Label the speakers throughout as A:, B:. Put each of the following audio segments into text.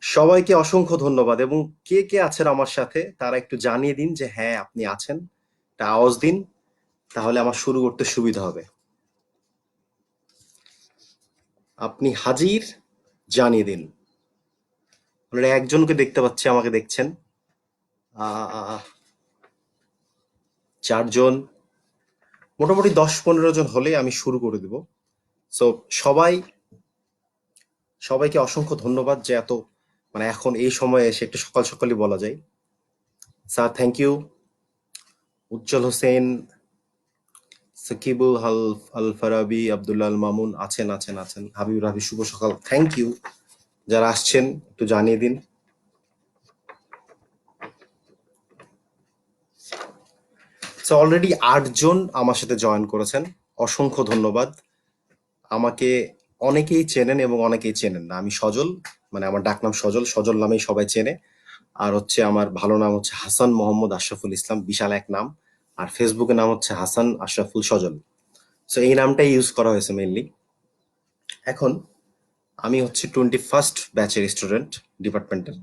A: সবাইকে অসংখ্য ধন্যবাদ এবং কে কে আছেন আমার সাথে তারা একটু জানিয়ে দিন যে হ্যাঁ আপনি আছেন। তা আওয়াজ দিন, তাহলে আমার শুরু করতে সুবিধা হবে। আপনি হাজির, জানিয়ে দিন। আমরা একজনকে দেখতে পাচ্ছি, আমাকে দেখছেন। আহ, চারজন, মোটামুটি 10-15 জন হলে আমি শুরু করে দেব। সো সবাই সবাইকে অসংখ্য ধন্যবাদ যে এত মানে এখন এই সময়ে এসে একটু সকাল সকালই বলা যায়। Sir thank you. Ujjwal Hossain, Sakibul Al Farabi, Abdullah Al Mamun আছেন আছেন আছেন হাবিব রাবি, শুভ সকাল, থ্যাংক ইউ। যারা আসছেন একটু জানিয়ে দিন। সো অলরেডি 8 জন আমার সাথে জয়েন করেছেন, অসংখ্য ধন্যবাদ। আমাকে অনেকেই চেনেন এবং অনেকেই চেনেন না। আমি সজল, মানে আমার ডাকনাম সজল, সজল নামেই সবাই চেনে। আর হচ্ছে আমার ভালো নাম হচ্ছে হাসান মোহাম্মদ আশরাফুল ইসলাম, বিশাল এক নাম। আর ফেসবুকে নাম হচ্ছে হাসান আশরাফুল সজল। সো এই নামটাই ইউজ করা হয়েছে মেইনলি। এখন আমি হচ্ছে 21st ব্যাচের স্টুডেন্ট ডিপার্টমেন্টের।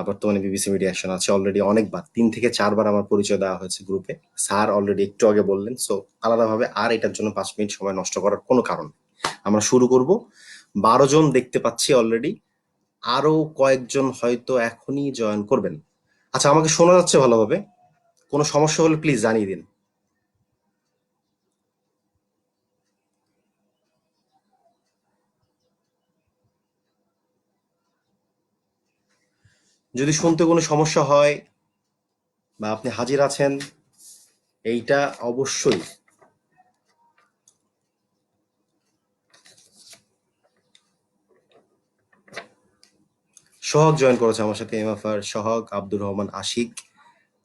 A: বর্তমানে বিবিসি মিডিয়া অ্যাকশন আছে। অলরেডি অনেকবার 3 থেকে 4 বার আমার পরিচয় দেওয়া হয়েছে গ্রুপে। স্যার অলরেডি একটু আগে বললেন। সো আলাদাভাবে আর এটার জন্য 5 মিনিট সময় নষ্ট করার কোনো কারণ নেই। আমরা শুরু করব। 12 জন দেখতে পাচ্ছি অলরেডি। আরো কয়েকজন হয়তো এখনই জয়েন করবেন। আচ্ছা, আমাকে শোনা যাচ্ছে ভালোভাবে? কোনো সমস্যা হলে প্লিজ জানিয়ে দিন। যদি শুনতে কোনো সমস্যা হয় বা আপনি হাজির আছেন, এইটা অবশ্যই। সোহাগ জয়েন করেছে আমার সাথে, এমএফআর সোহাগ, আব্দুর রহমান আশিক।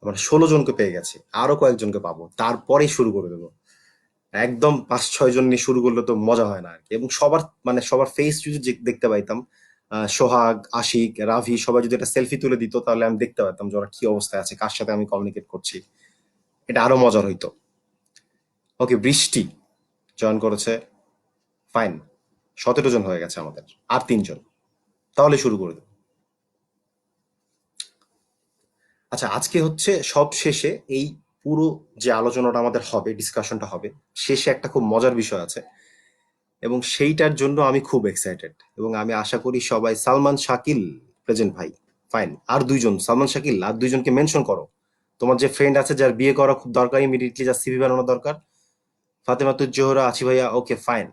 A: আমরা 16 জনকে পেয়ে গেছি, আরো কয়েকজনকে পাবো, তারপরেই শুরু করে দেবো। একদম 5-6 জন নিয়ে শুরু করলে তো মজা হয় না আর কি। এবং সবার মানে সবার ফেস যদি দেখতে পাইতাম, সোহাগ, আশিক, রাভি সবাই যদি একটা সেলফি তুলে দিত, তাহলে আমি দেখতে পারতাম যে ওরা কি অবস্থায় আছে, কার সাথে আমি কমিউনিকেট করছি। এটা আরো মজার হইতো। ওকে, বৃষ্টি জয়েন করেছে, ফাইন। 17 জন হয়ে গেছে আমাদের, আর 3 জন। তাহলে শুরু করে দেবো। আচ্ছা, আজকে হচ্ছে সব শেষে এই পুরো যে আলোচনাটা আমাদের হবে, ডিসকাশনটা হবে, শেষে একটা খুব মজার বিষয় আছে এবং সেইটার জন্য আমি খুব এক্সাইটেড। এবং আমি আশা করি সবাই, সালমান শাকিল প্রেজেন্ট ভাই, ফাইন। আর 2 জন, সালমান শাকিল আর 2 জনকে মেনশন করো। তোমার যে ফ্রেন্ড আছে যার বিয়ে করা খুব দরকার, ইমিডিয়েটলি যার সিভি বানানো দরকার। ফাতেমা তুজ জোহরা, আছি ভাইয়া, ওকে ফাইন।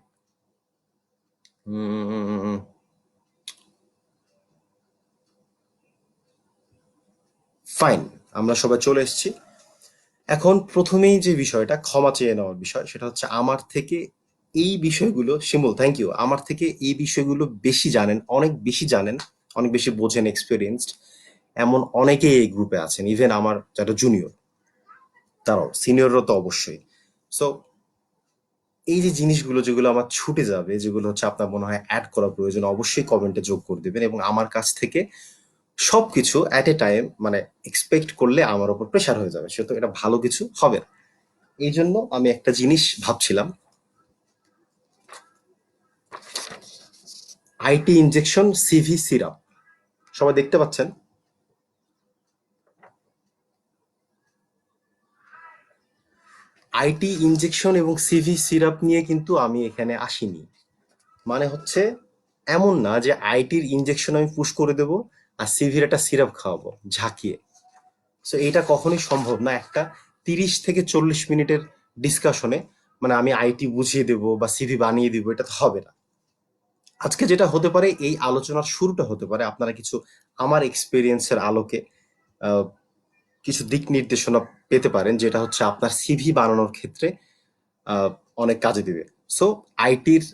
A: ফাইন, আমরা সবাই চলে এসেছি। এখন প্রথমেই যে বিষয়টা, ক্ষমা চেয়ে নেওয়ার বিষয়, সেটা হচ্ছে আমার থেকে এই বিষয়গুলো, শিমুল থ্যাংক ইউ, আমার থেকে এই বিষয়গুলো বেশি জানেন, অনেক বেশি জানেন, অনেক বেশি বোঝেন, এক্সপিরিয়েন্সড এমন অনেকেই এই গ্রুপে আছেন। ইভেন আমার যারা জুনিয়র, তারাও, সিনিয়ররা তো অবশ্যই। সো এই যে জিনিসগুলো যেগুলো আমার ছুটে যাবে, যেগুলো হচ্ছে আপনার মনে হয় অ্যাড করা প্রয়োজন, অবশ্যই কমেন্টে যোগ করে দেবেন। এবং আমার কাছ থেকে সবকিছু অ্যাট এ টাইম মানে এক্সপেক্ট করলে আমার ওপর প্রেশার হয়ে যাবে, সেহেতু এটা ভালো কিছু হবে না। এই জন্য আমি একটা জিনিস ভাবছিলাম, আইটি ইনজেকশন, সিভি সিরাপ। সবাই দেখতে পাচ্ছেন? আইটি ইনজেকশন এবং সিভি সিরাপ নিয়ে কিন্তু আমি এখানে আসিনি। মানে হচ্ছে এমন না যে আইটির ইনজেকশন আমি পুশ করে দেব আর সিভির একটা সিরাপ খাওয়াবো ঝাঁকিয়ে। সো এটা কখনোই সম্ভব না। একটা 30 থেকে 40 মিনিটের ডিসকাশনে মানে আমি আইটি বুঝিয়ে দেবো বা সিভি বানিয়ে দিব, এটা তো হবে না। আজকে যেটা হতে পারে, এই আলোচনার শুরুটা হতে পারে আপনারা কিছু আমার এক্সপিরিয়েন্সের আলোকে আহ, কিছু দিক নির্দেশনা পেতে পারেন, যেটা হচ্ছে আপনার সিভি বানানোর ক্ষেত্রে আহ, অনেক কাজে দিবে। সো আইটির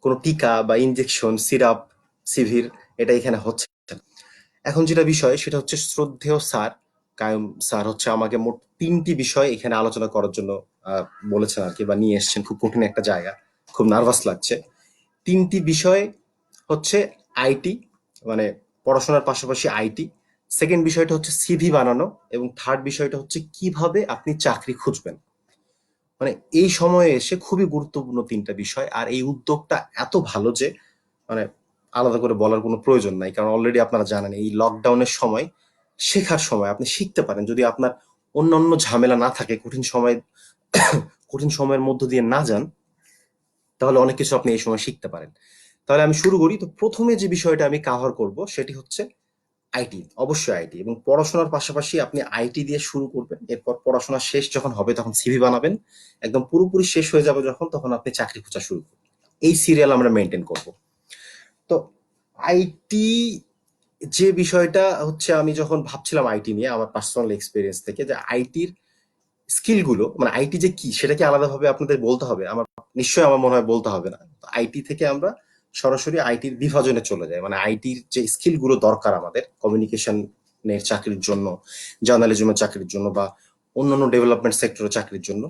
A: কোনো টিকা বা ইনজেকশন, সিরাপ, সিভির, এটা এখানে হচ্ছে না। এখন যেটা বিষয় সেটা হচ্ছে, শ্রদ্ধেয় স্যার কায়ুম স্যার হচ্ছে আমাকে মোট 3টি বিষয় এখানে আলোচনা করার জন্য আহ, বলেছেন আর কি, বা নিয়ে এসেছেন। খুব কঠিন একটা জায়গা, খুব নার্ভাস লাগছে। 3টি বিষয় হচ্ছে আইটি, মানে পড়াশোনার পাশাপাশি আইটি। সেকেন্ড বিষয়টা হচ্ছে সিভি বানানো, এবং থার্ড বিষয়টা হচ্ছে কিভাবে আপনি চাকরি খুঁজবেন। মানে এই সময়ে এসে খুবই গুরুত্বপূর্ণ 3টা বিষয়। আর এই উদ্যোগটা এত ভালো যে মানে আলাদা করে বলার কোনো প্রয়োজন নাই, কারণ অলরেডি আপনারা জানেন এই লকডাউনের সময় শেখার সময় আপনি শিখতে পারেন। যদি আপনার অন্যান্য ঝামেলা না থাকে, কঠিন সময়ের মধ্য দিয়ে না যান, তাহলে অনেক কিছু আপনি এই সময় শিখতে পারেন। তাহলে আমি শুরু করি। তো প্রথমে যে বিষয়টা আমি কাভার করব সেটি হচ্ছে আইটি, অবশ্যই আইটি। এবং পড়াশোনার পাশাপাশি আপনি আইটি দিয়ে শুরু করবেন, এরপর পড়াশোনা শেষ যখন হবে তখন সিভি বানাবেন, একদম পুরোপুরি শেষ হয়ে যাবে যখন, তখন আপনি চাকরি খোঁজা শুরু করবেন। এই সিরিয়াল আমরা মেনটেন করব। তো আইটি যে বিষয়টা হচ্ছে, আমি যখন ভাবছিলাম আইটি নিয়ে আমার পার্সোনাল এক্সপিরিয়েন্স থেকে, যে আইটির স্কিলগুলো মানে আইটি যে কি সেটা কি আলাদাভাবে আপনাদের বলতে হবে? আমার নিশ্চয়ই, আমার মনে হয় বলতে হবে না। আইটি থেকে আমরা সরাসরি আইটির বিভাজনে চলে যাই। মানে আইটির যে স্কিলগুলো দরকার আমাদের কমিউনিকেশনের চাকরির জন্য, জার্নালিজমের চাকরির জন্য, বা অন্যান্য ডেভেলপমেন্ট সেক্টরের চাকরির জন্য,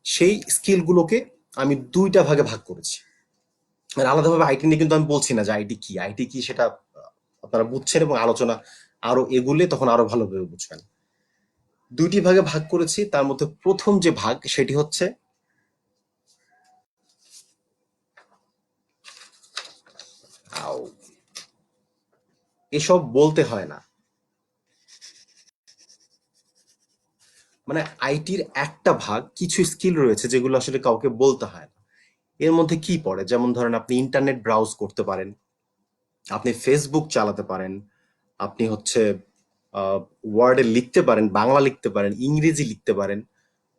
A: সেই স্কিলগুলোকে আমি দুইটা ভাগে ভাগ করেছি। আর আলাদাভাবে আইটি নিয়ে কিন্তু আমি বলছি না যে আইটি কি সেটা আপনারা বুঝছেন, এবং আলোচনা আরো এগুলে তখন আরো ভালোভাবে বুঝবেন। দুইটি ভাগে ভাগ করেছি। তার মধ্যে প্রথম যে ভাগ সেটি হচ্ছে আও, এসব বলতে হয় না। মানে আইটির একটা ভাগ, কিছু স্কিল রয়েছে যেগুলো আসলে কাউকে বলতে হয় না। এর মধ্যে কি পড়ে? যেমন ধরেন, আপনি ইন্টারনেট ব্রাউজ করতে পারেন, আপনি ফেসবুক চালাতে পারেন, আপনি হচ্ছে ওয়ার্ডে লিখতে পারেন, বাংলা লিখতে পারেন, ইংরেজি লিখতে পারেন।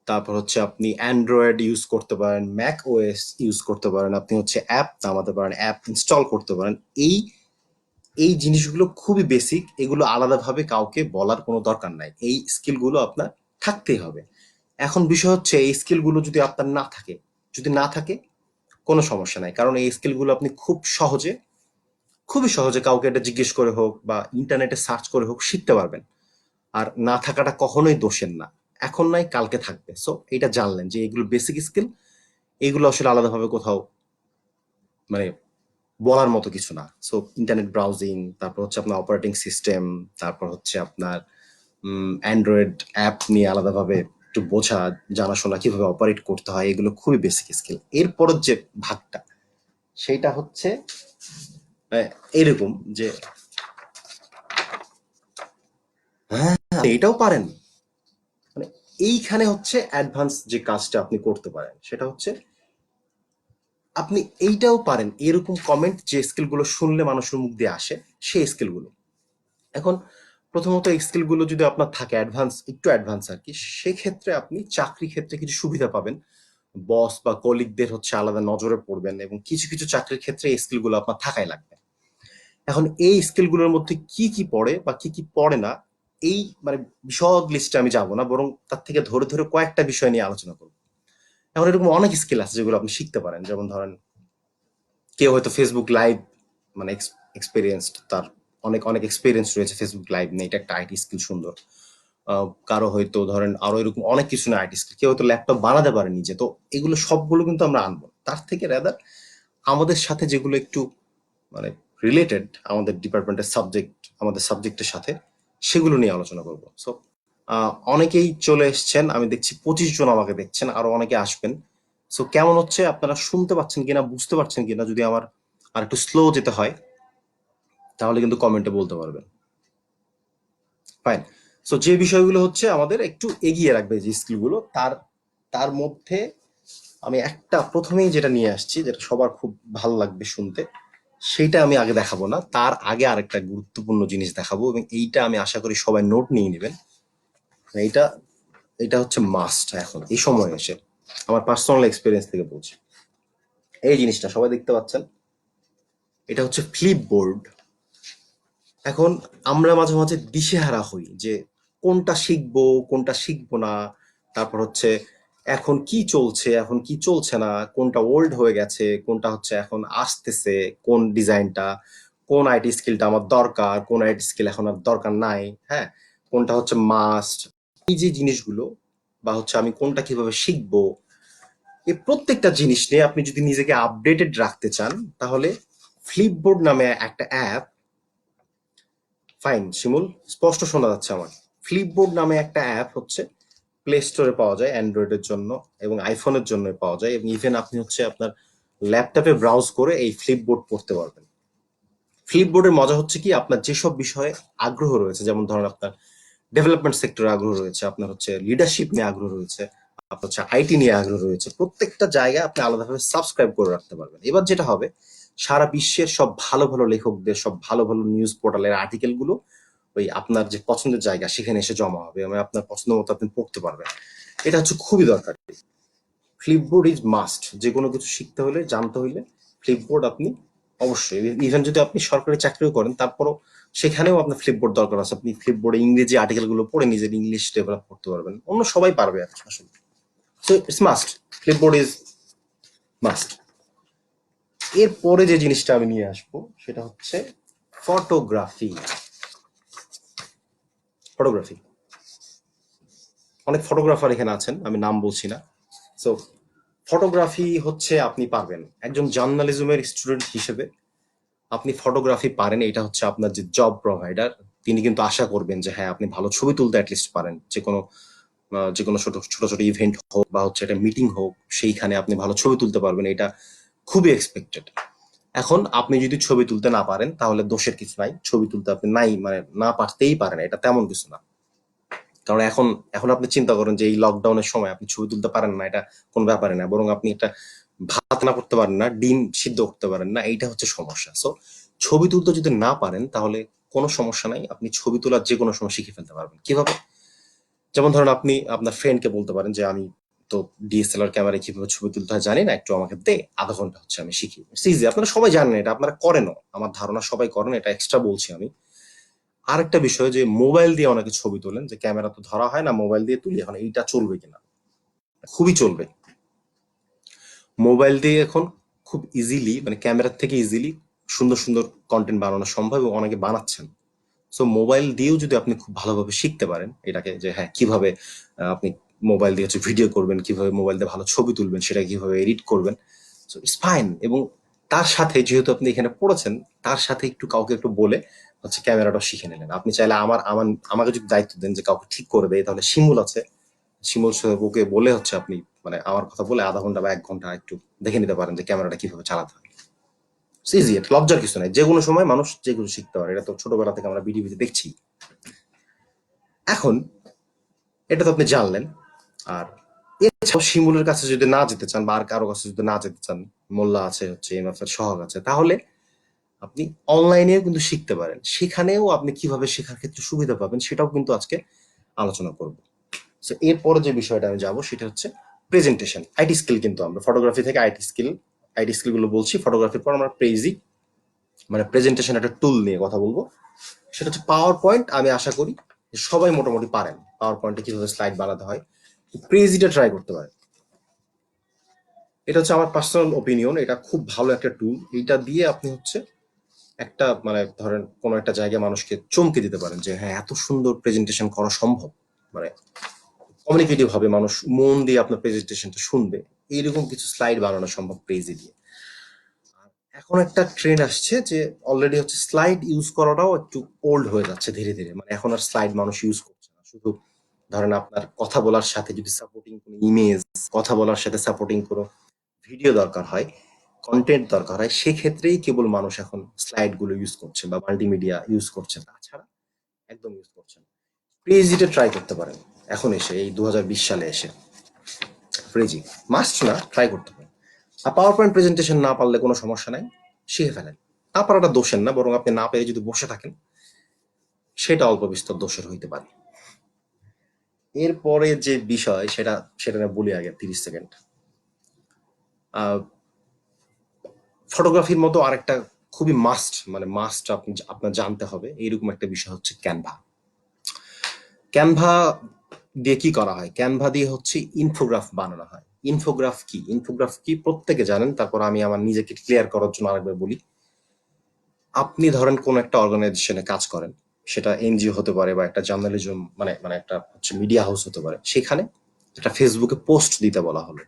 A: তারপর হচ্ছে আপনি অ্যান্ড্রয়েড ইউজ করতে পারেন, ম্যাক ওএস ইউজ করতে পারেন, আপনি হচ্ছে অ্যাপ নামাতে পারেন, অ্যাপ ইনস্টল করতে পারেন। এই এই জিনিসগুলো খুবই বেসিক, এগুলো আলাদাভাবে কাউকে বলার কোনো দরকার নাই। এই স্কিলগুলো আপনার থাকতেই হবে। এখন বিষয় হচ্ছে, এই স্কিলগুলো যদি আপনার না থাকে কোনো সমস্যা নাই, কারণ এই স্কিলগুলো আপনি খুবই সহজে কাউকে এটা জিজ্ঞেস করে হোক বা ইন্টারনেটে সার্চ করে হোক শিখতে পারবেন। আর না থাকাটা কখনোই দোষের না, এখন নাই কালকে থাকবে। সো এটা জানলেন যে এগুলো বেসিক স্কিল, এগুলো আসলে আলাদাভাবে কোথাও মানে বলার মতো কিছু না। সো ইন্টারনেট ব্রাউজিং, তারপর হচ্ছে আপনার অপারেটিং সিস্টেম, তারপর হচ্ছে আপনার অ্যান্ড্রয়েড অ্যাপ নিয়ে আলাদাভাবে একটু বোঝা, জানাশোনা, কিভাবে অপারেট করতে হয়, এগুলো খুবই বেসিক স্কিল। এরপরের যে ভাগটা সেইটা হচ্ছে আহ, এরকম যে, হ্যাঁ, এটাও পারেন। মানে এইখানে হচ্ছে অ্যাডভান্স যে কাজটা আপনি করতে পারেন সেটা হচ্ছে, আপনি এইটাও পারেন। এরকম কমেন্ট যে স্কিলগুলো শুনলে মানুষের মুখ দিয়ে আসে, সেই স্কিলগুলো। এখন প্রথমত এই স্কিলগুলো যদি আপনার থাকে একটু অ্যাডভান্স আর কি, সেক্ষেত্রে আপনি চাকরি ক্ষেত্রে কিছু সুবিধা পাবেন। বস বা কলিগদের হচ্ছে আলাদা নজরে পড়বেন, এবং কিছু কিছু চাকরির ক্ষেত্রে এই স্কিলগুলো আপনার থাকাই লাগবে। এখন এই স্কিলগুলোর মধ্যে কি কি পড়ে বা কি কি পড়ে না, এই মানে বিশদ লিস্টে আমি যাব না, বরং তার থেকে ধরে ধরে কয়েকটা বিষয় নিয়ে আলোচনা করব। এখন এরকম অনেক স্কিল আছে যেগুলো আপনি শিখতে পারেন। যেমন ধরেন, কেউ হয়তো ফেসবুক লাইভ মানে এক্সপিরিয়েন্সড, তার অনেক অনেক এক্সপিরিয়েন্স রয়েছে ফেসবুক লাইভ নিয়ে, এটা একটা আইটি স্কিল সুন্দর। কারো হয়তো ধরেন আরো এরকম অনেক কিছু না আইটি স্কিল, কেউ হয়তো ল্যাপটপ বানাতে পারে নিজে। তো এগুলো সবগুলো কিন্তু আমরা আনবো না। তার থেকে রাদার আমাদের সাথে যেগুলো একটু মানে রিলেটেড, আমাদের সাবজেক্টের সাথে, সেগুলো নিয়ে আলোচনা করব। সো অনেকেই চলে এসছেন, আমি দেখছি 25 জন আমাকে দেখছেন, আরো অনেকে আসবেন। সো কেমন হচ্ছে, আপনারা শুনতে পাচ্ছেন কিনা, বুঝতে পারছেন কিনা? যদি আমার আর একটু স্লো যেতে হয় তাহলে কিন্তু কমেন্টে বলতে পারবেন। ফাইন। সো যে বিষয়গুলো হচ্ছে আমাদের একটু এগিয়ে রাখবে, যে স্কিলগুলো, তার তার মধ্যে আমি একটা প্রথমেই যেটা নিয়ে আসছি, যেটা সবার খুব ভালো লাগবে শুনতে, সেইটা আমি আগে দেখাবো না, তার আগে আরেকটা গুরুত্বপূর্ণ জিনিস দেখাবো, এবং এইটা আমি আশা করি সবাই নোট নিয়ে নেবেন। এইটা এটা হচ্ছে মাস্ট এখন এই সময় এসে, আমার পার্সোনাল এক্সপিরিয়েন্স থেকে বলছি। এই জিনিসটা সবাই দেখতে পাচ্ছেন, এটা হচ্ছে ফ্লিপ বোর্ড। এখন আমরা মাঝে মাঝে দিশেহারা হই যে কোনটা শিখবো কোনটা শিখবো না। তারপর হচ্ছে এখন কি চলছে, এখন কি চলছে না, কোনটা ওল্ড হয়ে গেছে, কোনটা হচ্ছে এখন আসতেছে, কোন ডিজাইনটা, কোন আইটি স্কিলটা আমার দরকার, কোন আইটি স্কিল এখন আর দরকার নাই, হ্যাঁ, কোনটা হচ্ছে মাস্ট। এই যে জিনিসগুলো, বা হচ্ছে আমি কোনটা কিভাবে শিখবো, এই প্রত্যেকটা জিনিস নিয়ে আপনি যদি নিজেকে আপডেটেড রাখতে চান, তাহলে ফ্লিপবোর্ড নামে একটা অ্যাপ, ফাইন শিমুল, স্পষ্ট শোনা যাচ্ছে আমার। ফ্লিপবোর্ড নামে একটা অ্যাপ হচ্ছে প্লে স্টোরে পাওয়া যায় অ্যান্ড্রয়েডের জন্য, এবং আইফোনের জন্য পাওয়া যায়, এবং ইভেন আপনি হচ্ছে আপনার ল্যাপটপে ব্রাউজ করে এই ফ্লিপবোর্ড পড়তে পারবেন। ফ্লিপবোর্ডের মজা হচ্ছে কি, আপনার যেসব বিষয়ে আগ্রহ রয়েছে, যেমন ধরেন আপনার ডেভেলপমেন্ট সেক্টরে আগ্রহ রয়েছে, আপনার হচ্ছে লিডারশিপ নিয়ে আগ্রহ রয়েছে, আপনার হচ্ছে আইটি নিয়ে আগ্রহ রয়েছে, প্রত্যেকটা জায়গায় আপনি আলাদাভাবে সাবস্ক্রাইব করে রাখতে পারবেন। এবার যেটা হবে, সারা বিশ্বের সব ভালো ভালো লেখকদের, সব ভালো ভালো নিউজ পোর্টালের আর্টিকেল গুলো ওই আপনার যে পছন্দের জায়গা সেখানে এসে জমা হবে এবং আপনার পছন্দ মতো আপনি পড়তে পারবেন। এটা হচ্ছে খুবই দরকার। ফ্লিপবোর্ড ইজ মাস্ট। যে কোনো কিছু শিখতে হলে, জানতে হইলে ফ্লিপবোর্ড আপনি অবশ্যই, ইভেন যদি আপনি সরকারি চাকরিও করেন তারপরও সেখানেও আপনার ফ্লিপবোর্ড দরকার আছে। আপনি ফ্লিপবোর্ডে ইংরেজি আর্টিকেল গুলো পড়ে নিজের ইংলিশ ডেভেলপ করতে পারবেন, অন্য সবাই পারবে আর কি আসলে। So it's must, Flipboard is must. এরপরে যে জিনিসটা আমি নিয়ে আসবো সেটা হচ্ছে ফটোগ্রাফি। ফটোগ্রাফি, অনেক ফটোগ্রাফার এখানে আছেন, আমি নাম বলছি না। সো ফটোগ্রাফি হচ্ছে আপনি পারবেন একজন জার্নালিজমের স্টুডেন্ট হিসেবে, আপনি ফটোগ্রাফি পারেন, এটা হচ্ছে আপনার যে জব প্রোভাইডার তিনি কিন্তু আশা করবেন যে হ্যাঁ আপনি ভালো ছবি তুলতে অ্যাটলিস্ট পারেন। যে কোনো ছোট ছোট ছোট ইভেন্ট হোক বা হচ্ছে একটা মিটিং হোক, সেইখানে আপনি ভালো ছবি তুলতে পারবেন, এটা খুবই এক্সপেক্টেড। এখন আপনি যদি ছবি তুলতে না পারেন তাহলে দোষের কিছু নাই, ছবি তুলতে আপনি নাই মানে না পারতেই পারেন, এটা তেমন কিছু না। কারণ এখন এখন আপনি চিন্তা করেন যে এই লকডাউনের সময় আপনি ছবি তুলতে পারেন না, এটা কোন ব্যাপারে না, বরং আপনি একটা ভাত না করতে পারেন না, ডিম সিদ্ধ করতে পারেন না, এইটা হচ্ছে সমস্যা। সো ছবি তুলতে যদি না পারেন তাহলে কোনো সমস্যা নাই, আপনি ছবি তোলার যে কোনো সময় শিখে ফেলতে পারবেন। কিভাবে? যেমন ধরেন আপনি আপনার ফ্রেন্ডকে বলতে পারেন যে আমি তো ডিএসএলআর ক্যামেরায় কিভাবে ছবি তুলতে হয় জানি না, একটু আমাকে দে, আধা ঘন্টা হচ্ছে আমি শিখি। ইজি, আপনারা সবাই জানেন এটা, আপনারা করেনও, আমার ধারণা সবাই করেন, এটা এক্সট্রা বলছি আমি। আরেকটা বিষয় যে মোবাইল দিয়ে অনেকে ছবি তোলেন, যে ক্যামেরা তো ধরা হয় না, মোবাইল দিয়ে তুলি, এখন এইটা চলবে কিনা? খুবই চলবে। মোবাইল দিয়ে এখন খুব ইজিলি, মানে ক্যামেরার থেকে ইজিলি সুন্দর সুন্দর কন্টেন্ট বানানো সম্ভব এবং অনেকে বানাচ্ছেন। সো মোবাইল দিয়েও যদি আপনি খুব ভালোভাবে শিখতে পারেন এটাকে, যে হ্যাঁ কিভাবে আপনি মোবাইল দিয়ে হচ্ছে ভিডিও করবেন, কিভাবে মোবাইল দিয়ে ভালো ছবি তুলবেন, সেটা কিভাবে এডিট করবেন, সো ইটস ফাইন। এবং তার সাথে যেহেতু আপনি এখানে পড়েছেন, তার সাথে একটু কাউকে একটু বলে হচ্ছে ক্যামেরাটা শিখে নিলেন। আপনি চাইলে আমাকে যদি দায়িত্ব দেন যে কাউকে ঠিক করে দেয়, তাহলে শিমুল আছে, শিমুল ওকে বলে হচ্ছে আপনি মানে আমার কথা বলে আধা ঘন্টা বা 1 ঘন্টা একটু দেখে নিতে পারেন যে ক্যামেরাটা কিভাবে চালাতে হয়। ইজি, এটা লজ্জার কিছু নাই, যে কোনো সময় মানুষ যে কিছু শিখতে পারে, এটা তো ছোটবেলা থেকে আমরা ভিডিওতে দেখছি। এখন এটা তো আপনি জানলেন। আর এছাড়াও শিমুলের কাছে যদি না যেতে চান বা আর কারো কাছে যদি না যেতে চান, মোল্লা আছে, হচ্ছে এমএফের সহগ আছে, তাহলে আপনি অনলাইনেও কিন্তু শিখতে পারেন। সেখানেও আপনি কিভাবে শেখার ক্ষেত্রে সুবিধা পাবেন সেটাও কিন্তু আজকে আলোচনা করব। সো এরপরে যে বিষয়টা আমি যাবো সেটা হচ্ছে প্রেজেন্টেশন, আইটি স্কিল। কিন্তু আমরা ফটোগ্রাফি থেকে আইটি স্কিল গুলো বলছি, ফটোগ্রাফির পর আমরা মানে প্রেজেন্টেশন একটা টুল নিয়ে কথা বলবো, সেটা হচ্ছে পাওয়ার পয়েন্ট। আমি আশা করি যে সবাই মোটামুটি পারেন পাওয়ার পয়েন্টে কিভাবে স্লাইড বানাতে হয়। প্রেজিটা ট্রাই করতে পারেন, এটা হচ্ছে আমার পার্সোনাল ওপিনিয়ন, এটা খুব ভালো একটা টুল। এইটা দিয়ে আপনি হচ্ছে একটা মানে ধরেন কোনো একটা জায়গায় মানুষকে চমকে দিতে পারেন যে হ্যাঁ এত সুন্দর প্রেজেন্টেশন করা সম্ভব, মানে কমিউনিকেটিভ হবে, মানুষ মন দিয়ে আপনার প্রেজেন্টেশনটা শুনবে, এইরকম কিছু স্লাইড বানানো সম্ভব প্রেজে দিয়ে। এখন একটা ট্রেন্ড আসছে যে অলরেডি হচ্ছে স্লাইড ইউজ করাটাও একটু ওল্ড হয়ে যাচ্ছে ধীরে ধীরে, মানে এখন আর স্লাইড মানুষ ইউজ করছে না। শুধু ধরেন আপনার কথা বলার সাথে যদি সাপোর্টিং কোনো ইমেজ, কথা বলার সাথে সাপোর্টিং কোনো ভিডিও দরকার হয়, কন্টেন্ট দরকার হয়, সেক্ষেত্রেই কেবল মানুষ এখন স্লাইড গুলো ইউজ করছে বা মাল্টিমিডিয়া ইউজ করছে, তাছাড়া একদম ইউজ করছে না। প্রেজিটা ট্রাই করতে পারেন এখন এসে, এই 2020 সালে এসে প্রেজি মাস্ট না, ট্রাই করতে পারেন। আর পাওয়ার পয়েন্ট প্রেজেন্টেশন না পারলে কোনো সমস্যা নাই, শিখে ফেলেন। না পারাটা দোষের না, বরং আপনি না পেরে যদি বসে থাকেন সেটা অল্প বিস্তর দোষের হইতে পারে। এরপরে যে বিষয় সেটা সেটা না বলি আগে 30 সেকেন্ড। ফটোগ্রাফির মতো আরেকটা খুবই মাস্ট আপনি আপনার জানতে হবে এইরকম একটা বিষয় হচ্ছে ক্যানভা। ক্যানভা দিয়ে কি করা হয়? ক্যানভা দিয়ে হচ্ছে ইনফোগ্রাফ বানানো হয়। ইনফোগ্রাফ কি প্রত্যেকে জানেন, তারপর আমি আমার নিজেকে ক্লিয়ার করার জন্য আরেকবার বলি। আপনি ধরেন কোন একটা অর্গানাইজেশনে কাজ করেন, সেটা এনজিও হতে পারে বা একটা জার্নালিজম মানে মানে একটা হচ্ছে মিডিয়া হাউস হতে পারে, সেখানে একটা ফেসবুকে পোস্ট দিতে বলা হলো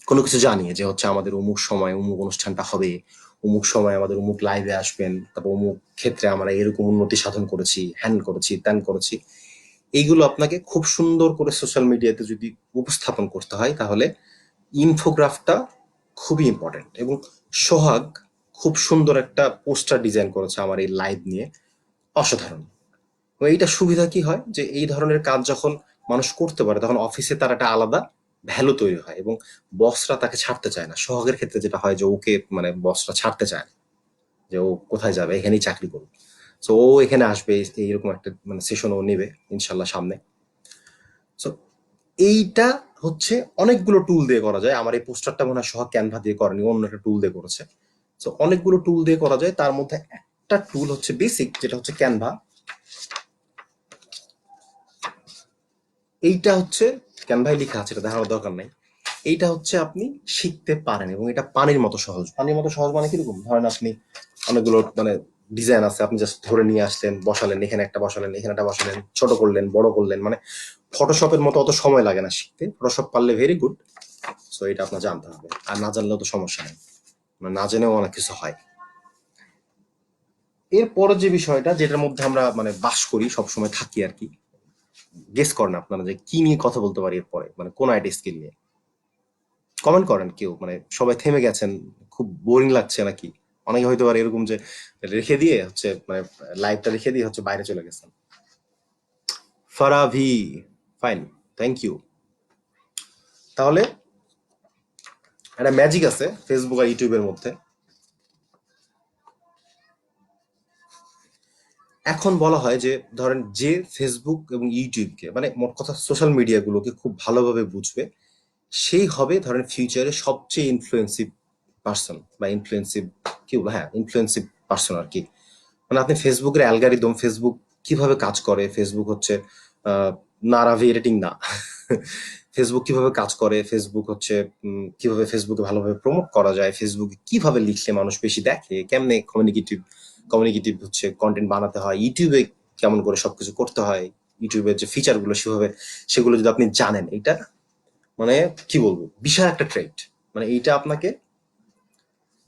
A: কোনো কিছু জানিয়ে যে হচ্ছে আমাদের অমুক সময় অমুক অনুষ্ঠানটা হবে, অমুক সময় আমাদের অমুক লাইভে আসবেন, তারপর অমুক ক্ষেত্রে আমরা এরকম উন্নতি সাধন করেছি, হ্যান করেছি, ত্যান করেছি। এইগুলো আপনাকে খুব সুন্দর করে সোশ্যাল মিডিয়াতে যদি উপস্থাপন করতে হয়, তাহলে ইনফোগ্রাফটা খুবই ইম্পর্টেন্ট। এবং সোহাগ খুব সুন্দর একটা পোস্টার ডিজাইন করেছে আমার এই লাইভ নিয়ে, অসাধারণ। এবং এইটা সুবিধা কি হয় যে এই ধরনের কাজ যখন মানুষ করতে পারে তখন অফিসে তার একটা আলাদা ভ্যালু তৈরি হয় এবং বসরা তাকে ছাড়তে চায় না। সোহাগের ক্ষেত্রে যেটা হয় যে ওকে মানে বসরা ছাড়তে চায় না, যে ও কোথায় যাবে, এখানেই চাকরি করবে। সো ও এখানে আসবে, এইরকম একটা মানে সেশন ও নেবে ইনশাল্লাহ সামনে। সো এইটা হচ্ছে অনেকগুলো টুল দিয়ে করা যায়। আমার এই পোস্টারটা মনে হয় সোহাগ ক্যানভা দিয়ে করেনি, অন্য একটা টুল দিয়ে করেছে। সো অনেকগুলো টুল দিয়ে করা যায়, তার মধ্যে একটা টুল হচ্ছে বেসিক, যেটা হচ্ছে ক্যানভা। এইটা হচ্ছে ক্যানভায় লেখা আছে, এটা দেখানোর দরকার নাই। এইটা হচ্ছে আপনি শিখতে পারেন এবং এটা পানির মতো সহজ। পানির মতো সহজ মানে কিরকম, ধরেন আপনি অনেকগুলো মানে ডিজাইন আছে, আপনি জাস্ট ধরে নিয়ে আসলেন, বসালেন, এখানে একটা বসালেন, এখানে একটা বসালেন, ছোট করলেন, বড় করলেন, মানে ফটোশপের মতো অত সময় লাগে না শিখতে। ফটোশপ পারলে ভেরি গুড। সো এটা আপনার জানতে হবে, আর না জানলেও তো সমস্যা নেই, মানে না জেনেও অনেক কিছু হয়। এরপরে যে বিষয়টা যেটার মধ্যে আমরা মানে বাস করি, সবসময় থাকি আর কি, গেস করেন আপনারা যে কি নিয়ে কথা বলতে পারি এরপরে, মানে কোন আইটি স্কিল নিয়ে। কমেন্ট করেন কেউ, মানে সবাই থেমে গেছেন, খুব বোরিং লাগছে নাকি। অনেকে হয়তো পারে এরকম যে রেখে দিয়ে হচ্ছে মানে লাইভটা রেখে দিয়ে হচ্ছে বাইরে চলে গেছেন। ফারাভি, ফাইন, থ্যাংক ইউ। তাহলে একটা ম্যাজিক আছে ফেসবুক আর ইউটিউবের মধ্যে। এখন বলা হয় যে ধরেন যে ফেসবুক এবং ইউটিউবকে মানে মোট কথা সোশ্যাল মিডিয়াগুলোকে খুব ভালোভাবে বুঝবে, সেই হবে ধরেন ফিউচারে সবচেয়ে ইনফ্লুয়েন্সিভ পার্সন বা ইনফ্লুয়েন্সিভ, কি বলবো, হ্যাঁ ইনফ্লুয়েন্সিভ পার্সন আর কি। মানে আপনি ফেসবুকের অ্যালগারিদম, ফেসবুক কিভাবে কাজ করে, ফেসবুক হচ্ছে না রাভি এডিটিং না ফেসবুক কিভাবে কাজ করে, ফেসবুক হচ্ছে কিভাবে ফেসবুকে ভালোভাবে প্রমোট করা যায়, ফেসবুকে কিভাবে লিখলে মানুষ বেশি দেখে, কেমনে কমিউনিকেটিভ কমিউনিকেটিভ হচ্ছে কন্টেন্ট বানাতে হয়, ইউটিউবে কেমন করে সবকিছু করতে হয়, ইউটিউবের যে ফিচারগুলো সেভাবে, সেগুলো যদি আপনি জানেন, এটা মানে কি বলবো বিশাল একটা ট্রেড। মানে এইটা আপনাকে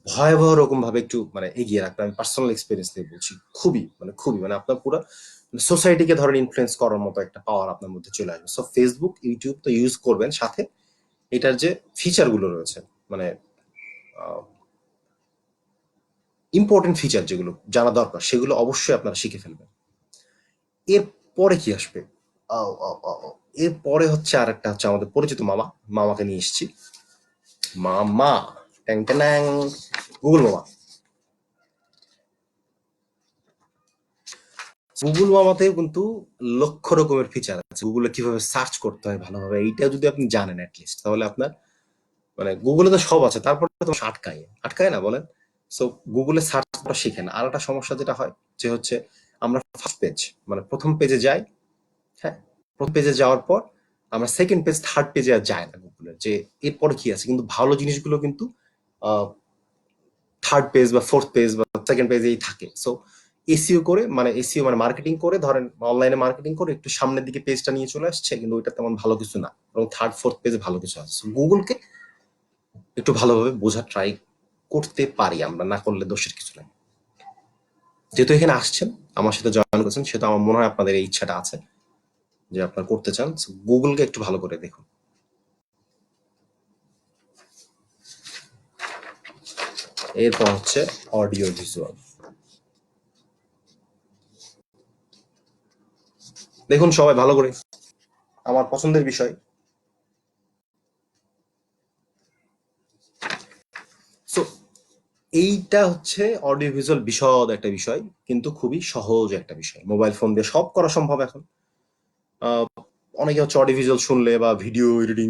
A: ভয়াবহ রকম ভাবে একটু মানে এগিয়ে রাখবে। আমি পার্সোনাল এক্সপিরিয়েন্স থেকে বলছি, খুবই মানে খুবই মানে আপনার পুরো সোসাইটিকে ধরেন ইনফ্লুয়েন্স করার মতো একটা পাওয়ার আপনার মধ্যে চলে আসবে। সো ফেসবুক ইউটিউব তো ইউজ করবেন, সাথে এটার যে ফিচার গুলো রয়েছে মানে ইম্পর্টেন্ট ফিচার যেগুলো জানা দরকার সেগুলো অবশ্যই আপনারা শিখে ফেলবেন। এরপরে কি আসবে, আও, আও, আও, আও। এরপরে হচ্ছে আর একটা হচ্ছে আমাদের পরিচিত মামা, মামাকে নিয়ে এসেছি। মামা, ট্যাং ট্যাং, গুগল মামা। গুগল মামাতেও কিন্তু লক্ষ রকমের ফিচার আছে। গুগলে কিভাবে সার্চ করতে হয় ভালোভাবে, এইটা যদি আপনি জানেন অ্যাটলিস্ট, তাহলে আপনার মানে গুগলে তো সব আছে, তারপরে তো আটকায় আটকায় না বলেন। সো গুগলে সার্চ করা শিখেন। আর একটা সমস্যা যেটা হয় যে হচ্ছে আমরা ফার্স্ট পেজ মানে প্রথম পেজে যাই, হ্যাঁ, প্রথম পেজে যাওয়ার পর আমরা সেকেন্ড পেজ থার্ড পেজে আর যাই না গুগলের, যে এরপরে কি আছে। কিন্তু ভালো জিনিসগুলো কিন্তু থার্ড পেজ বা ফোর্থ পেজ বা সেকেন্ড পেজেই থাকে। সো এসিও করে মানে এসিও মানে মার্কেটিং করে, ধরেন অনলাইনে মার্কেটিং করে একটু সামনের দিকে পেজটা নিয়ে চলে আসছে, কিন্তু ওইটা তেমন ভালো কিছু না, এবং থার্ড ফোর্থ পেজে ভালো কিছু আছে। গুগলকে একটু ভালোভাবে বোঝা ট্রাই করতে পারি আমরা, না করলে দোষের কিছু নাই। যেহেতু এখানে আসছেন, আমার সাথে জয়েন করছেন, সেহেতু আমার মনে হয় আপনাদের এই ইচ্ছাটা আছে যে আপনারা করতে চান। গুগলকে একটু ভালো করে দেখুন। এরপর হচ্ছে অডিও ভিজুয়াল। দেখুন সবাই ভালো করে, আমার পছন্দের বিষয়। সো এইটা হচ্ছে অডিও ভিজুয়াল, বিশদ একটা বিষয় কিন্তু খুবই সহজ একটা বিষয়। মোবাইল ফোন দিয়ে সব করা সম্ভব এখন। আহ, অনেকে হচ্ছে অডিও ভিজুয়াল শুনলে বা ভিডিও এডিটিং,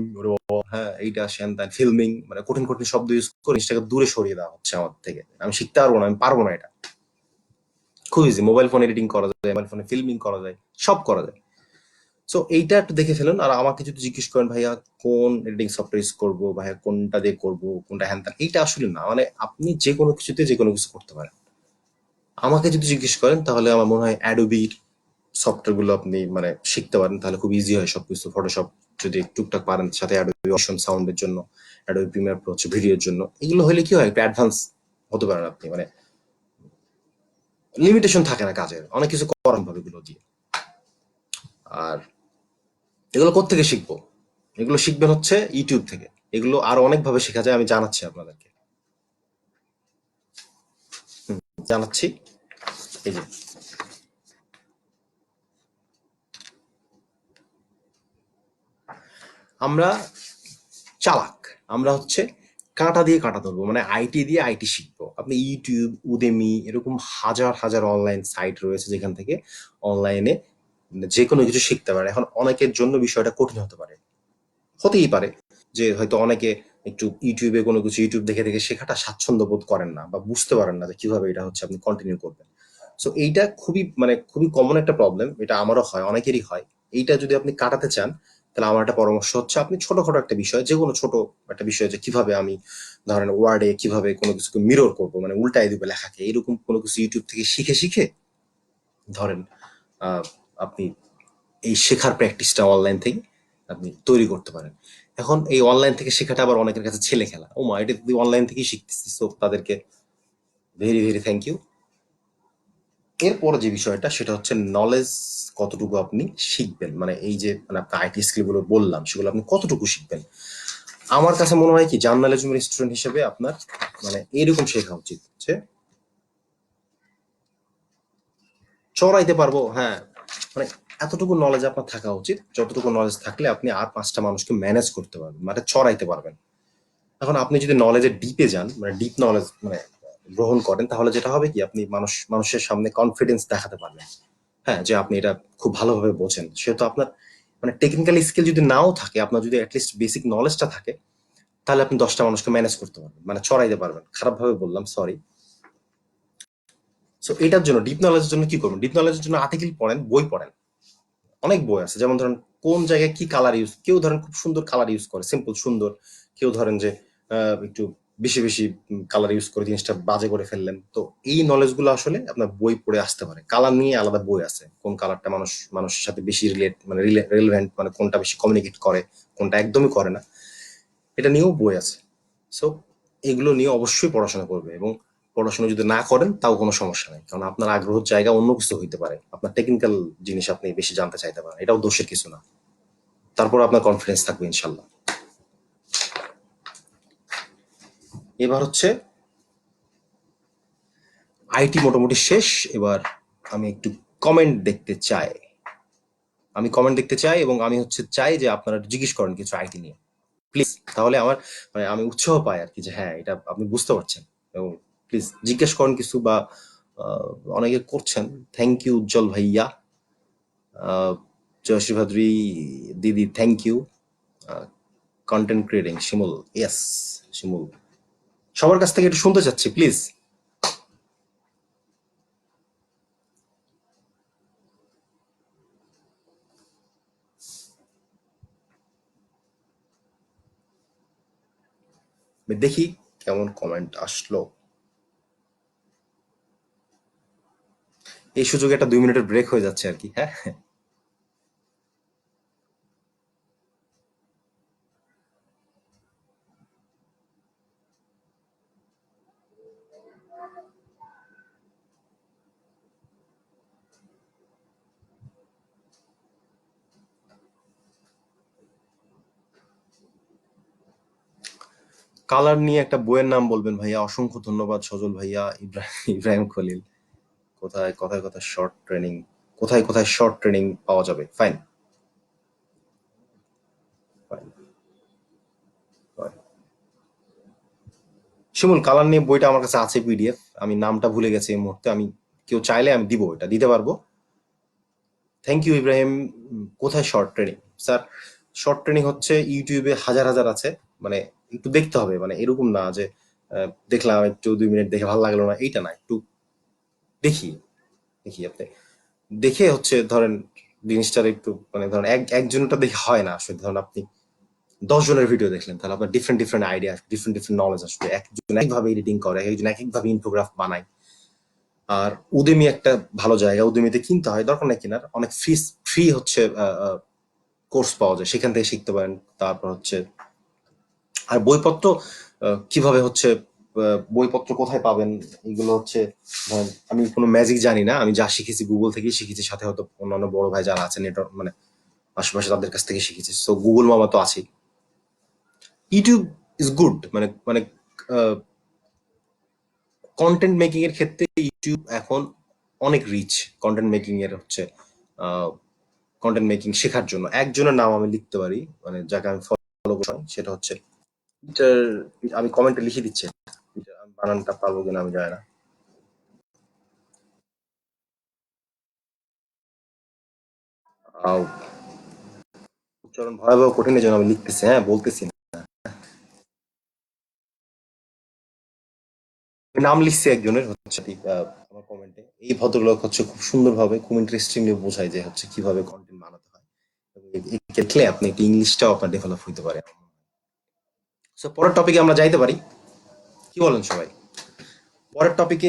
A: হ্যাঁ এইটা সেন ত্যান ফিল্মিং, মানে কঠিন কঠিন শব্দ ইউজ করে জিনিসটাকে দূরে সরিয়ে দেওয়া হচ্ছে আমার থেকে। আমি শিখতে পারবো না, আমি পারবো না এটা। খুব ইজি, মোবাইল ফোন এডিটিং করা যায়, মোবাইল ফোনে ফিল্মিং করা যায়, সব করা যায়। সো এইটা একটু দেখে ফেলুন। আর আমাকে যদি জিজ্ঞেস করেন ভাইয়া কোন এডিটিং সফটওয়্যার ইউজ করবো, ভাইয়া কোনটা দিয়ে করবো, কোনটা হ্যান ত্যান, এইটা আসলে না, মানে আপনি যে কোনো কিছুতে যে কোনো কিছু করতে পারেন। আমাকে যদি জিজ্ঞেস করেন তাহলে আমার মনে হয় অ্যাডোবির সফটওয়্যার গুলো আপনি মানে শিখতে পারেন, তাহলে খুব ইজি হয় সবকিছু। ফটোশপ যদি টুকটাক পারেন, সাথে অ্যাডোবি অপশন সাউন্ডের জন্য, অ্যাডোবি প্রিমিয়ার প্রো হচ্ছে ভিডিওর জন্য, এগুলো হলে কি হয় একটু অ্যাডভান্স হতে পারেন আপনি, মানে লিমিটেশন থাকে না কাজের, অনেক কিছু করান ভাবে এগুলো দিয়ে। আর এগুলো কোত্থেকে শিখবো, এগুলো শিখবেন হচ্ছে ইউটিউব থেকে। এগুলো আরো অনেক ভাবে শেখা যায়, আমি জানাচ্ছি আপনাদেরকে। জানাচ্ছি। এই যে আমরা চালাক, আমরা হচ্ছে কাঁটা দিয়ে কাঁটা ধরবো, মানে আইটি দিয়ে আইটি শিখবো। আপনি ইউটিউব, উদেমি এরকম হাজার হাজার অনলাইন সাইট রয়েছে যেখান থেকে অনলাইনে যে কোনো কিছু শিখতে পারে। এখন অনেকের জন্য বিষয়টা কঠিন হতে পারে, হতেই পারে যে হয়তো অনেকে একটু ইউটিউবে কোনো কিছু ইউটিউব দেখে দেখে শেখাটা স্বাচ্ছন্দ্য বোধ করেন না বা বুঝতে পারেন না যে কিভাবে এটা হচ্ছে আপনি কন্টিনিউ করবেন। সো এইটা খুবই মানে খুবই কমন একটা প্রবলেম, এটা আমারও হয়, অনেকেরই হয়। এইটা যদি আপনি কাটাতে চান তাহলে আমার একটা পরামর্শ হচ্ছে আপনি ছোটখাটো একটা বিষয়, যে কোনো ছোট একটা বিষয়, যে কিভাবে আমি ধরেন ওয়ার্ডে কিভাবে কোনো কিছুকে মিরর করবো, মানে উল্টাই দিবে লেখাকে, এরকম কোনো কিছু ইউটিউব থেকে শিখে শিখে ধরেন আহ, আপনি এই শেখার প্র্যাকটিসটা অনলাইন থেকে আপনি তৈরি করতে পারেন। এখন এই অনলাইন থেকে শেখাটা আবার অনেকের কাছে ছেলে খেলা, ও মা এটা তুই অনলাইন থেকেই শিখতেছিস, সো তাদেরকে ভেরি ভেরি থ্যাংক ইউ। এরপরে যে বিষয়টা সেটা হচ্ছে নলেজ কতটুকু আপনি শিখবেন, মানে এই যে মানে আপনার আইটি স্কিলগুলো বললাম সেগুলো আপনি কতটুকু শিখবেন। আমার কাছে মনে হয় কি জার্নালিজমের স্টুডেন্ট হিসেবে আপনার মানে এরকম শেখা উচিত যে চড়াইতে পারবো, হ্যাঁ, মানে এতটুকু নলেজ আপনার থাকা উচিত যতটুকু নলেজ থাকলে আপনি আর 5টা মানুষকে ম্যানেজ করতে পারবেন, মানে চড়াইতে পারবেন। এখন আপনি যদি নলেজের ডিপে যান, মানে ডিপ নলেজ মানে গ্রহণ করেন, তাহলে যেটা হবে কি আপনি মানুষের সামনে কনফিডেন্স দেখাতে পারবেন, হ্যাঁ, যে আপনি এটা খুব ভালোভাবে বোঝেন। সেহেতু আপনার মানে টেকনিক্যাল স্কিল যদি নাও থাকে, আপনার যদি অ্যাটলিস্ট বেসিক নলেজটা থাকে, তাহলে আপনি 10টা মানুষকে ম্যানেজ করতে পারবেন, মানে চড়াইতে পারবেন। খারাপভাবে বললাম, সরি। সো এটার জন্য ডিপ নলেজের জন্য কি করবেন, ডিপ নলেজের জন্য আর্টিকেল পড়েন, বই পড়েন। অনেক বই আছে, যেমন ধরেন কোন জায়গায় কি কালার ইউজ, কেউ ধরেন খুব সুন্দর কালার ইউজ করে, সিম্পল সুন্দর, কেউ ধরেন যে একটু বেশি বেশি কালার ইউজ করে জিনিসটা বাজে করে ফেললেন। তো এই নলেজ গুলো আসলে আপনার বই পড়ে আসতে পারে। কালার নিয়ে আলাদা বই আছে, কোন কালারটা মানুষের সাথে বেশি রিলেভেন্ট, মানে কোনটা বেশি কমিউনিকেট করে, কোনটা একদমই করে না, এটা নিয়েও বই আছে। সো এগুলো নিয়ে অবশ্যই পড়াশোনা করবে, এবং পড়াশোনা যদি না করেন তাও কোনো সমস্যা নেই, কারণ আপনার আগ্রহের জায়গা অন্য কিছু হইতে পারে, আপনার টেকনিক্যাল জিনিস আপনি বেশি জানতে চাইতে পারেন, এটাও দোষের কিছু না। তারপর আপনার কনফিডেন্স থাকবে ইনশাল্লাহ। এবার হচ্ছে আইটি মোটামুটি শেষ। এবার আমি একটু কমেন্ট দেখতে চাই, আমি কমেন্ট দেখতে চাই, এবং আমি হচ্ছে চাই যে আপনারা জিজ্ঞেস করেন কিছু আইটি নিয়ে প্লিজ, তাহলে আমার মানে আমি উৎসাহ পাই আর কি, যে হ্যাঁ এটা আপনি বুঝতে পারছেন। এবং প্লিজ জিজ্ঞেস করেন কিছু, বা অনেকে করছেন। থ্যাংক ইউ উজ্জ্বল ভাইয়া, জয়শ্রী ভাদ্রী দিদি, thank you. Content creating Shimul, yes Shimul, সবার কাছ থেকে একটু শুনতে চাচ্ছি প্লিজ। দেখি কেমন কমেন্ট আসলো। এই সুযোগে একটা 2 মিনিটের ব্রেক হয়ে যাচ্ছে আর কি, হ্যাঁ। কালার নিয়ে একটা বইয়ের নাম বলবেন ভাইয়া, অসংখ্য ধন্যবাদ সজল ভাইয়া। ইব্রাহিম ইব্রাহিম খলিল, কোথায় কোথায় কোথায় শর্ট ট্রেনিং, কোথায় কোথায় শর্ট ট্রেনিং পাওয়া যাবে, ফাইন ফাইন। শিমুল, কালার নিয়ে বইটা আমার কাছে আছে পিডিএফ, আমি নামটা ভুলে গেছি এই মুহূর্তে, আমি কেউ চাইলে আমি দিব, এটা দিতে পারবো। Thank you Ibrahim. কোথায় short training? Sir, short training হচ্ছে ইউটিউবে হাজার হাজার আছে, মানে একটু দেখতে হবে, মানে এরকম না যে দেখলাম একটু 2 মিনিট দেখে ভালো লাগলো না, এইটা না, একটু দেখি, দেখি আপনি দেখে হচ্ছে ধরেন জিনিসটার একটু মানে ধরেন একজনটা দেখে হয় না আসলে, ধরেন আপনি 10 জনের ভিডিও দেখলেন, তাহলে আপনার different different idea, different different knowledge আসবে। একজন একভাবে এডিটিং করে, একজন এক একভাবে ইনফোগ্রাফ বানায়। আর উদেমি একটা ভালো জায়গা, উদেমিতে কিনতে হয়, দরকার নেই কেনার, অনেক ফ্রি ফ্রি হচ্ছে কোর্স পাওয়া যায়, সেখান থেকে শিখতে পারেন। তারপর হচ্ছে আর বইপত্র কিভাবে হচ্ছে বইপত্র কোথায় পাবেন, এগুলো হচ্ছে ধরেন আমি কোনো ম্যাজিক জানি না, আমি যা শিখেছি গুগল থেকেই শিখেছি, সাথে হয়তো অন্যান্য বড় ভাই যারা আছে নেটওয়ার্ক মানে আশেপাশে তাদের কাছ থেকে শিখেছি। সো গুগল মামা তো আছেই। ইউটিউব ইজ গুড, মানে মানে আহ, কন্টেন্ট মেকিং এর ক্ষেত্রে ইউটিউব এখন অনেক রিচ। কন্টেন্ট মেকিং এর হচ্ছে কন্টেন্ট মেকিং শেখার জন্য একজনের নাম আমি লিখতে পারি, মানে যাকে আমি ফলো করি, সেটা হচ্ছে আমি কমেন্টে লিখে দিচ্ছি। আমি বানানটা পারবো কিনা আমি জানি না। উচ্চারণ ভয়াবহ কঠিন, যেন আমি লিখতেছি, হ্যাঁ বলতেছি না। আমি নাম লিখছি একজনের হচ্ছে আমার কমেন্টে। এই ভদ্রলোক হচ্ছে খুব সুন্দরভাবে, খুব ইন্টারেস্টিংলি বোঝায় যে হচ্ছে কিভাবে কন্টেন্ট বানাতে হয়, এবং দেখলে আপনি একটু ইংলিশটাও আপনার ডেভেলপ হইতে পারে। সো পরের টপিকে আমরা যাইতে পারি, কি বলেন সবাই? পরের টপিক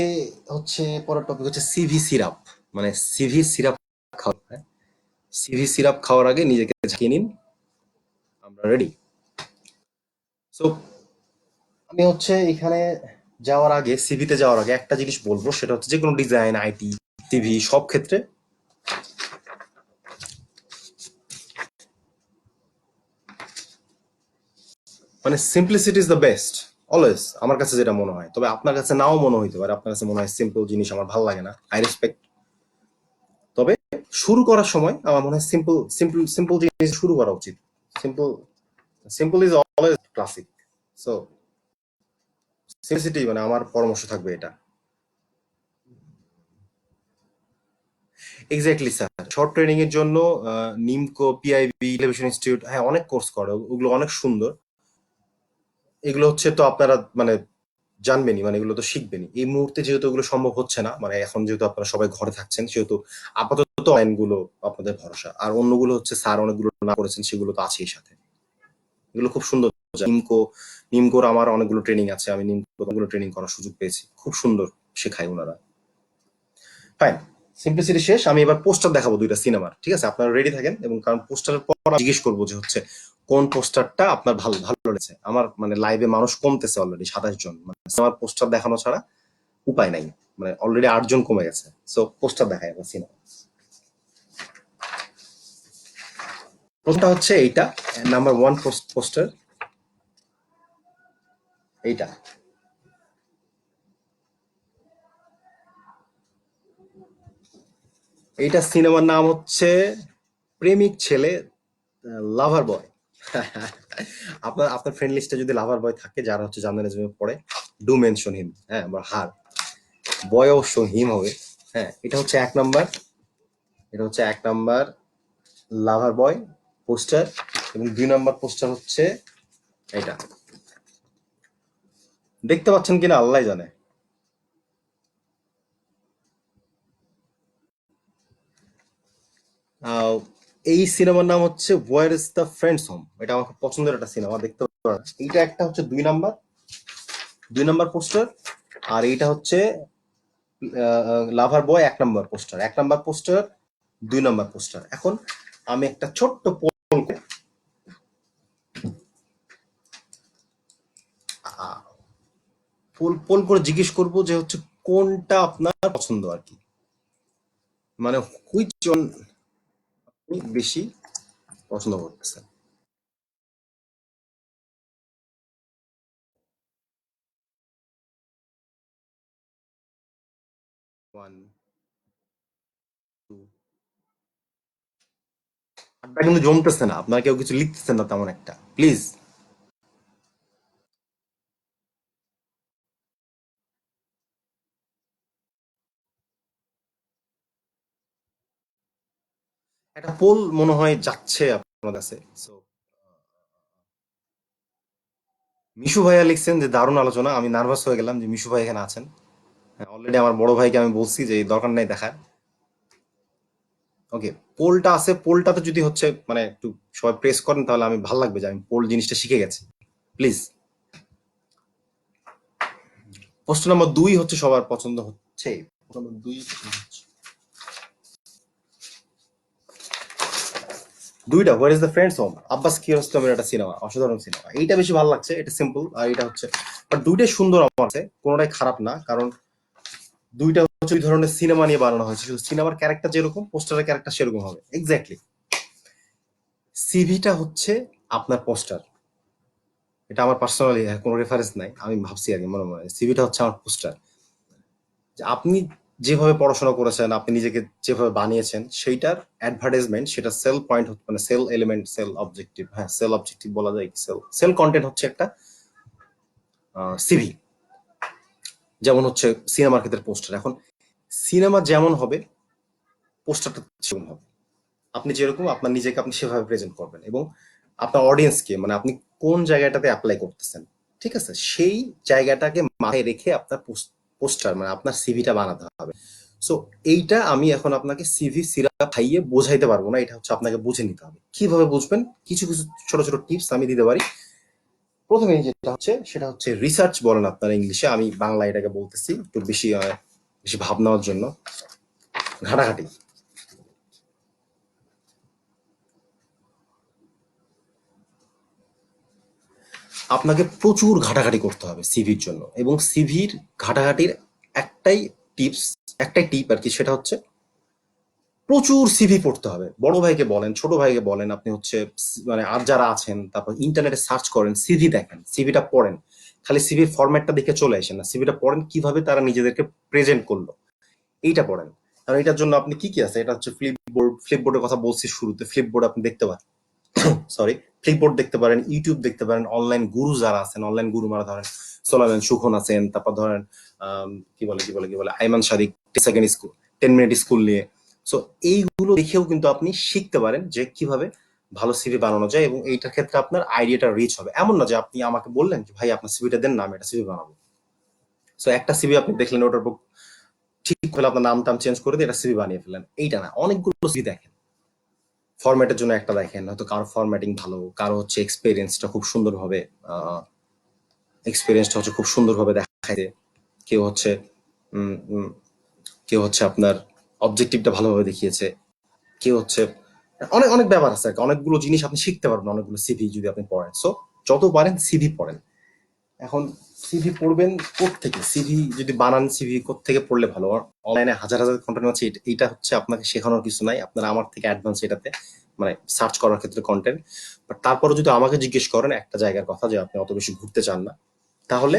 A: হচ্ছে সিভি সিরাপ। মানে সিভি সিরাপ খাওয়া, হ্যাঁ? সিভি সিরাপ খাওয়ার আগে নিজেকে ঝাঁকিয়ে নিন। আমরা রেডি? সো আমি হচ্ছে এখানে যাওয়ার আগে, সিভিতে যাওয়ার আগে একটা জিনিস বলবো, সেটা হচ্ছে যে কোনো ডিজাইন, আইটি, সিভি সব ক্ষেত্রে মানে simplicity is the best always, আমার কাছে যেটা মনে হয়। তবে আপনার কাছে নাও মনে হইতে পারে, আপনার কাছে মনে হয় সিম্পল জিনিস আমার ভালো লাগে না, আই রেসপেক্ট। তবে শুরু করার সময় আমার মনে হয় সিম্পল সিম্পল সিম্পল জিনিস শুরু করা উচিত। Simple simple is always classic. So simplicity, মানে আমার পরামর্শ থাকবে এটা। Exactly sir. শর্ট ট্রেনিং এর জন্য নিমকো, পিআইবি, টেলিভিশন ইনস্টিটিউট, হ্যাঁ অনেক কোর্স করে, ওগুলো অনেক সুন্দর। এগুলো হচ্ছে তো আপনারা মানে জানবেনই, মানে এগুলো তো শিখবেনই। এই মুহূর্তে যেহেতু এগুলো সম্ভব হচ্ছে না, মানে এখন যেহেতু আপনারা সবাই ঘরে থাকছেন, সেহেতু আপাতত অনলাইন গুলো আপনাদের ভরসা। আর অন্যগুলো হচ্ছে স্যার অনেকগুলো না করেছেন, সেগুলো তো আছেই সাথে। এগুলো খুব সুন্দর। নিমকো, নিমকোর আমার অনেকগুলো ট্রেনিং আছে, আমি নিমকো অনেকগুলো ট্রেনিং করার সুযোগ পেয়েছি, খুব সুন্দর শেখায় ওনারা। ফাইন, সিম্পলিসিটি শেষ। আমি এবার পোস্টার দেখাবো দুইটা সিনেমার, ঠিক আছে? আপনারা রেডি থাকেন, এবং কারণ পোস্টারের পর আমি জিজ্ঞেস করবো যে হচ্ছে কোন পোস্টারটা আপনার ভালো ভালো লেগেছে। আমার মানে লাইভে মানুষ কমতেছে অলরেডি, 27 জন, মানে সিনেমার পোস্টার দেখানো ছাড়া উপায় নাই। মানে অলরেডি 8 জন কমে গেছে। সো পোস্টার দেখায় এবার সিনেমা। প্রথমটা হচ্ছে এইটা, নাম্বার 1 পোস্টার, এইটা। এইটা সিনেমার নাম হচ্ছে প্রেমিক ছেলে, লাভার বয়। আপনার আপনার ফ্রেন্ড লিস্টে যদি লাভার বয় থাকে, যারা হচ্ছে জার্নালিজমে পড়ে, ডু মেনশন হিম, হ্যাঁ, বা হার। বয় অবশ্য হিম হবে। হ্যাঁ, এটা হচ্ছে 1 নাম্বার, এটা হচ্ছে 1 নাম্বার লাভার বয় পোস্টার। এবং 2 নাম্বার পোস্টার হচ্ছে এটা। দেখতে পাচ্ছেন কিনা আল্লাহ জানে। আহ, এই সিনেমার নাম হচ্ছে where is the friends home. এটা আমার খুব পছন্দের একটা সিনেমা, দেখতে পারেন। এইটা একটা হচ্ছে 2 নাম্বার, 2 নাম্বার পোস্টার। আর এইটা হচ্ছে লাভার বয় 1 number poster, 1 number poster, 2 number poster. এখন আমি একটা ছোট্ট পোল করে জিজ্ঞেস করবো যে হচ্ছে কোনটা আপনার পছন্দ আর কি, মানে হুইচ জন আপনি বেশি পছন্দ করতেছেন। 1, 2। আড্ডা কিন্তু জমতেছে না, আপনার কেউ কিছু লিখতেছেন না তেমন একটা, প্লিজ। একটা পোল মনে হয় যাচ্ছে আপনার কাছে। So, মিশু ভাইয়া লিখছেন যে দারুণ আলোচনা। আমি নার্ভাস হয়ে গেলাম যে মিশু ভাই এখানে আছেন। হ্যাঁ, অলরেডি আমার বড় ভাইকে আমি বলছি যে এই দরকার নাই দেখার। ওকে, পোলটা আছে, পোলটাতে যদি হচ্ছে মানে একটু সবাই প্রেস করেন, তাহলে আমি ভালো লাগবে যে আমি পোল জিনিসটা শিখে গেছি। প্লিজ। প্রশ্ন নম্বর 2 হচ্ছে সবার পছন্দ হচ্ছে। প্রশ্ন নম্বর 2 হচ্ছে দুইটা, where is the friends home, Abbas কিয়ারোস্তামের একটা সিনেমা, অসাধারণ সিনেমা। এইটা বেশি ভালো লাগছে, এটা সিম্পল। আর এটা হচ্ছে, বাট দুইটাই সুন্দর আমার কাছে, কোনোটাই খারাপ না। কারণ দুইটা হচ্ছে ওই ধরনের সিনেমা নিয়ে বানানো হয়েছে, শুধু সিনেমার ক্যারেক্টার যেরকম, পোস্টারের ক্যারেক্টার সেরকম হবে এক্স্যাক্টলি। সিভিটা হচ্ছে আপনার পোস্টার। এটা আমার পার্সোনালি কোনো রেফারেন্স নাই, আমি ভাবছি আগে মনে মনে, সিভিটা হচ্ছে আমার পোস্টার। যে আপনি যেভাবে পড়াশোনা করেছেন, আপনি নিজেকে যেভাবে বানিয়েছেন, সেইটার অ্যাডভার্টাইজমেন্ট, সেটা সেল পয়েন্ট, মানে সেল এলিমেন্ট, সেল অবজেক্টিভ, হ্যাঁ সেল অবজেক্টিভ বলা যায় কি, সেল সেল কন্টেন্ট হচ্ছে একটা সিভি। যেমন হচ্ছে সিনেমার ক্ষেত্রে পোস্টার, এখন সিনেমা যেমন হবে পোস্টারটা সেরকম হবে। আপনি যেরকম আপনার নিজেকে আপনি সেভাবে প্রেজেন্ট করবেন, এবং আপনার অডিয়েন্সকে, মানে আপনি কোন জায়গাটাতে অ্যাপ্লাই করতেছেন, ঠিক আছে, সেই জায়গাটাকে মাথায় রেখে আপনার পোস্টার, মানে আপনার সিভিটা বানাতে হবে। সো এইটা আমি এখন আপনাকে সিভি সিরাপ খাইয়ে বোঝাইতে পারবো না, এটা হচ্ছে আপনাকে বুঝে নিতে হবে। কিভাবে বুঝবেন, কিছু কিছু ছোট ছোট টিপস আমি দিতে পারি। প্রথমে যেটা হচ্ছে সেটা হচ্ছে রিসার্চ বলেন আপনারা ইংলিশে, আমি বাংলা এটাকে বলতেছি একটু বেশি বেশি ভাব নেওয়ার জন্য, ঘাটাঘাটি। আপনাকে প্রচুর ঘাটাঘাটি করতে হবে সিভির জন্য, এবং সিভির ঘাটাঘাটির একটাই টিপস, একটাই টিপ আর কি, সেটা হচ্ছে প্রচুর সিভি পড়তে হবে। বড় ভাইকে বলেন, ছোট ভাইকে বলেন, আপনি হচ্ছে মানে আর যারা আছেন, তারপর ইন্টারনেটে সার্চ করেন, সিভি দেখেন, সিভিটা পড়েন। খালি সিভির ফরম্যাটটা দেখে চলে আসেন না, সিভিটা পড়েন কিভাবে তারা নিজেদেরকে প্রেজেন্ট করলো, এইটা পড়েন। কারণ এটার জন্য আপনি কি কি আছে, এটা হচ্ছে ফ্লিপবোর্ড, ফ্লিপবোর্ডের কথা বলছি শুরুতে, ফ্লিপবোর্ড আপনি দেখতে পারেন, সরি, ফ্লিপবোর্ড দেখতে পারেন, ইউটিউব দেখতে পারেন, অনলাইন গুরু যারা আছেন, অনলাইন গুরু মানে ধরেন সোলাইমান সুখন আছেন, তারপর ধরেন কি বলে Ayman Sadiq 10 second school, 10 minute school নিয়ে। সো এইগুলো দেখেও কিন্তু আপনি শিখতে পারেন যে কিভাবে ভালো সিভি বানানো যায়, এবং এইটার ক্ষেত্রে আপনার আইডিয়াটা রিচ হবে। এমন না যে আপনি আমাকে বললেন যে ভাই আপনার সিভিটা দেন না, আমি একটা সিভি বানাবো। সো একটা সিভি আপনি দেখলেন, ওটার উপর ঠিক হলে আপনার নাম টাম চেঞ্জ করে দিয়ে একটা সিভি বানিয়ে ফেলেন, এইটা না, অনেকগুলো সিভি দেখেন। ফরম্যাটের জন্য একটা দেখেন, হয়তো কারো ফরম্যাটিং ভালো, কারো হচ্ছে এক্সপিরিয়েন্সটা খুব সুন্দরভাবে, এক্সপিরিয়েন্সটা হচ্ছে খুব সুন্দরভাবে দেখায়, কেউ হচ্ছে উম, উম, কেউ হচ্ছে আপনার অবজেক্টিভটা ভালোভাবে দেখিয়েছে, কেউ হচ্ছে, অনেক অনেক ব্যাপার আছে আর কি। অনেকগুলো জিনিস আপনি শিখতে পারবেন অনেকগুলো সিভি যদি আপনি পড়েন। সো যত পারেন সিভি পড়েন। এখন সিভি পড়বেন কোত্থেকে, সিভি যদি বানান, সিভি কোত্থেকে পড়লে ভালো? অনলাইনে হাজার হাজার কন্টেন্ট আছে, এইটা হচ্ছে আপনাকে শেখানোর কিছু নাই, আপনারা আমার থেকে অ্যাডভান্স এটাতে, মানে সার্চ করার ক্ষেত্রে কন্টেন্ট। বাট তারপরে যদি আমাকে জিজ্ঞেস করেন একটা জায়গার কথা, যে আপনি অত বেশি ঘুরতে চান না, তাহলে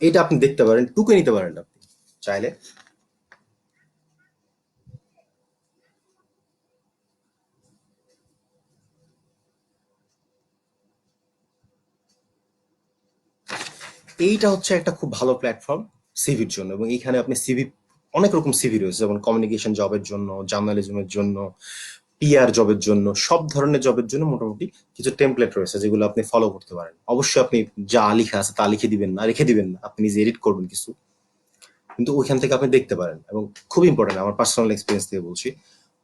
A: এটা আপনি দেখতে পারেন, টুকে নিতে পারেন আপনি চাইলে। এইটা হচ্ছে একটা খুব ভালো প্ল্যাটফর্ম সিভির জন্য, এবং এইখানে আপনি সিভি, অনেক রকম সিভি রয়েছে, যেমন কমিউনিকেশন জবের জন্য, জার্নালিজমের জন্য, পিআর জবের জন্য, সব ধরনের জবের জন্য মোটামুটি কিছু টেমপ্লেট রয়েছে যেগুলো আপনি ফলো করতে পারেন। অবশ্যই আপনি যা লেখা আছে তা লিখে দিবেন না, রেখে দিবেন না, আপনি নিজে এডিট করবেন কিছু, কিন্তু ওইখান থেকে আপনি দেখতে পারেন। এবং খুব ইম্পর্টেন্ট, আমার পার্সোনাল এক্সপিরিয়েন্স থেকে বলছি,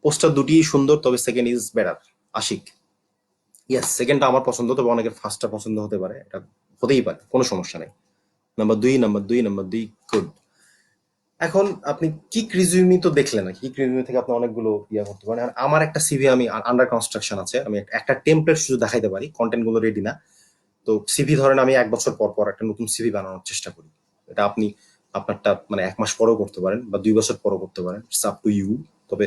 A: পোস্টার দুটি সুন্দর, তবে second is better. Ashik, yes, সেকেন্ডটা আমার পছন্দ, তবে অনেকের ফার্স্টটা পছন্দ হতে পারে, এটা হতেই পারে, কোনো সমস্যা নেই। নাম্বার দুই গুড। এখন আপনি কিক রিজিউমি তো দেখলেন, কিক রিজিউমি থেকে আপনি অনেকগুলো ইয়া করতে পারেন। আর আমার একটা সিভি আমি আন্ডার কনস্ট্রাকশন আছে, আমি একটা টেমপ্লেট শুধু দেখাইতে পারি, কন্টেন্ট গুলো রেডি না। তো সিভি ধরেন আমি 1 বছর পর পর একটা নতুন সিভি বানানোর চেষ্টা করি। এটা আপনি আপনারটা মানে 1 মাস পরেও করতে পারেন, বা 2 বছর পরও করতে পারেন, ইটস আপ টু ইউ। তবে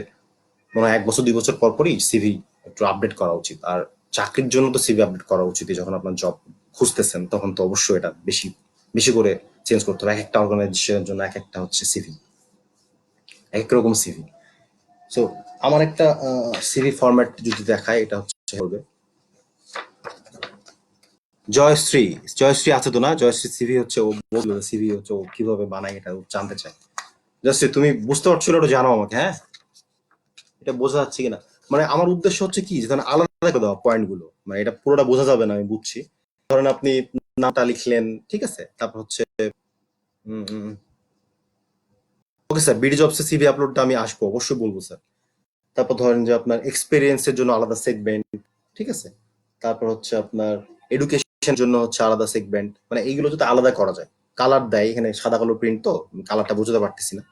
A: মনে হয় 1 বছর 2 বছর পর পরই সিভি একটু আপডেট করা উচিত। আর চাকরির জন্য তো সিভি আপডেট করা উচিত, যখন আপনার জব খুঁজতেছেন তখন তো অবশ্যই এটা বেশি বেশি করে চেঞ্জ করতে হবে। এক একটা অর্গানাইজেশনের জন্য এক একটা হচ্ছে সিভি, এক এক রকম সিভি। সো আমার একটা সিভি ফরম্যাট যদি দেখায়, এটা হচ্ছে বলবে জয়শ্রী। জয়শ্রী আছে তো না, জয়শ্রী সিভি হচ্ছে, ও বললো সিভি হচ্ছে ও কিভাবে বানায়, এটা ও জানতে চায়। জয়শ্রী, তুমি বুঝতে পারছো ওটা জানো আমাকে, হ্যাঁ? এটা বোঝা যাচ্ছে কিনা, মানে আমার উদ্দেশ্য হচ্ছে কি, যে ধরেন আলাদা করে দেওয়া পয়েন্ট গুলো, মানে এটা পুরোটা বোঝা যাবে না, আমি বুঝছি। ধরেন আপনি নামটা লিখলেন, ঠিক আছে, তারপর হচ্ছে ওকে স্যার, বিডি জবসে সিভি আপলোডটা আমি আসবো, অবশ্যই বলবো স্যার। তারপর ধরেন যে আপনার এক্সপেরিয়েন্সের জন্য আলাদা সেগমেন্ট, ঠিক আছে। তারপর হচ্ছে আপনার এডুকেশন জন্য হচ্ছে আলাদা সেগমেন্ট, মানে এইগুলো যদি আলাদা করা যায়। কালার দেয় এখানে, সাদা কালো প্রিন্ট, তো কালারটা বুঝতে পারতেছি না।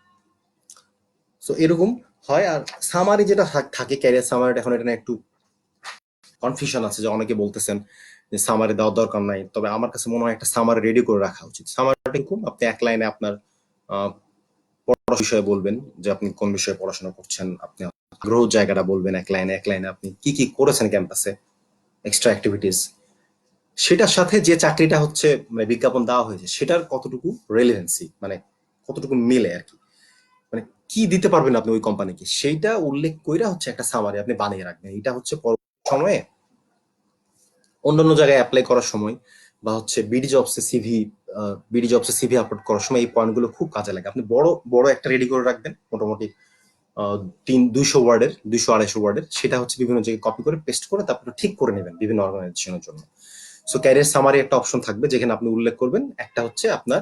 A: সো এরকম হয়। আর সামারি যেটা থাকে, ক্যারিয়ার সামারিটা, এখন এটা নিয়ে একটু কনফিউশন আছে, যে অনেকে বলতেছেন যে সামারি দেওয়ার দরকার নাই, তবে আমার কাছে মনে হয় একটা সামারি রেডি করে রাখা উচিত। সামারিটা এরকম, আপনি এক লাইনে আপনার আহ, বিষয়ে বলবেন, যে আপনি কোন বিষয়ে পড়াশোনা করছেন, আপনি আগ্রহ জায়গাটা বলবেন এক লাইনে, এক লাইনে আপনি কি কি করেছেন ক্যাম্পাসে, এক্সট্রা অ্যাক্টিভিটিস, সেটার সাথে যে চাকরিটা হচ্ছে মানে বিজ্ঞাপন দেওয়া হয়েছে সেটার কতটুকু রেলিভেন্সি, মানে কতটুকু মিলে আর কি, মানে কি দিতে পারবেন আপনি ওই কোম্পানিকে, সেইটা উল্লেখ কইরা হচ্ছে একটা সামারি আপনি বানিয়ে রাখবেন। এটা হচ্ছে পরবর্তী সময়ে অন্যান্য জায়গায় অ্যাপ্লাই করার সময় বা হচ্ছে বিডি জবসে সিভি আপলোড করার সময় এই পয়েন্টগুলো খুব কাজে লাগে। আপনি বড় বড় একটা রেডি করে রাখবেন, মোটামুটি 200 ওয়ার্ডের, 200-250 ওয়ার্ডের, সেটা হচ্ছে বিভিন্ন জায়গায় কপি করে পেস্ট করে তারপরে ঠিক করে নেবেন বিভিন্ন অর্গানাইজেশনের জন্য। সো ক্যারিয়ার সামারি একটা অপশন থাকবে যেখানে আপনি উল্লেখ করবেন, একটা হচ্ছে আপনার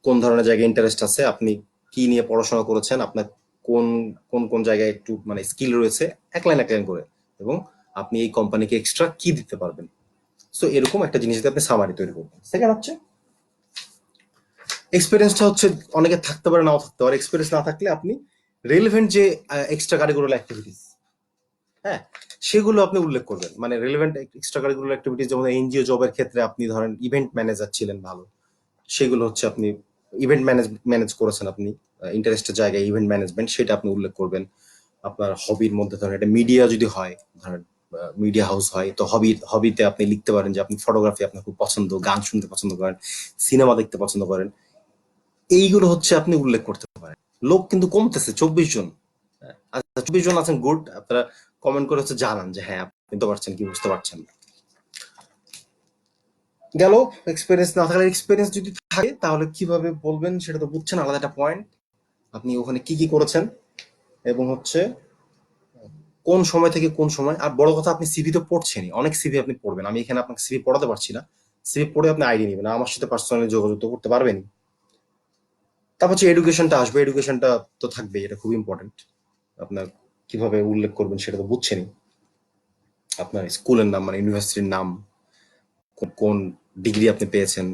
A: কোন ধরনের জায়গায় ইন্টারেস্ট আছে, আপনি কি নিয়ে পড়াশোনা করেছেন, আপনার কোন কোন কোন জায়গায় একটু মানে স্কিল রয়েছে, এক লাইন করে, এবং আপনি এই কোম্পানিকে এক্সট্রা কি দিতে পারবেন। সো এরকম একটা জিনিস দিয়ে আপনি সামারি তৈরি করবেন। সেকেন্ড হচ্ছে এক্সপিরিয়েন্সটা হচ্ছে অনেকে থাকতে পারে, নাও থাকতে পারে। এক্সপিরিয়েন্স না থাকলে আপনি রেলিভেন্ট যে এক্সট্রা কারিকুলার অ্যাক্টিভিটিস, হ্যাঁ, সেগুলো আপনি উল্লেখ করবেন। মানে রেলিভেন্ট এক্সট্রা কারিকুলার অ্যাক্টিভিটিস, যেমন এনজিও জবের ক্ষেত্রে আপনি ধরেন ইভেন্ট ম্যানেজার ছিলেন ভালো, সেগুলো হচ্ছে আপনি ইভেন্ট ম্যানেজ করেছেন, আপনি ইন্টারেস্টের জায়গায় ইভেন্ট ম্যানেজমেন্ট, সেটা আপনি উল্লেখ করবেন। আপনার হবির মধ্যে ধরেন এটা মিডিয়া যদি হয়, ধরেন মিডিয়া হাউস হয়, তো হবিতে আপনি লিখতে পারেন যে আপনি ফটোগ্রাফি আপনার খুব পছন্দ, গান শুনতে পছন্দ করেন, সিনেমা দেখতে পছন্দ করেন। এইগুলো হচ্ছে আপনি উল্লেখ করতে পারেন। লোক কিন্তু কমতেছে, 24 জন। আচ্ছা, 24 জন আছেন, গুড। আপনারা কমেন্ট করে হচ্ছে জানান যে হ্যাঁ আপনি বুঝতে পারছেন কি বুঝতে পারছেন না। গেল এক্সপিরিয়েন্স না থাকলে, এক্সপিরিয়েন্স যদি থাকে তাহলে কিভাবে বলবেন সেটা তো বুঝছেন, আলাদা একটা পয়েন্ট। আপনি ওখানে কি কি করেছেন এবং হচ্ছে কোন সময় থেকে কোন সময়। আর বড় কথা, আপনি সিভি তো পড়ছেনই, অনেক সিভি আপনি পড়বেন, আমি এখানে আপনাকে সিভি পড়াতে পারছি না। সিভি পড়ে আপনি আইডি নেবেন, আমার সাথে পার্সোনালি যোগাযোগ তো করতে পারবেনই। তারপর হচ্ছে এডুকেশনটা আসবে, এডুকেশনটা তো থাকবেই, এটা খুব ইম্পর্টেন্ট। আপনার কিভাবে উল্লেখ করবেন সেটা তো বুঝছেনই। আপনার স্কুলের নাম, মানে ইউনিভার্সিটির নাম, কোন ডিগ্রি আপনি পেয়েছেন,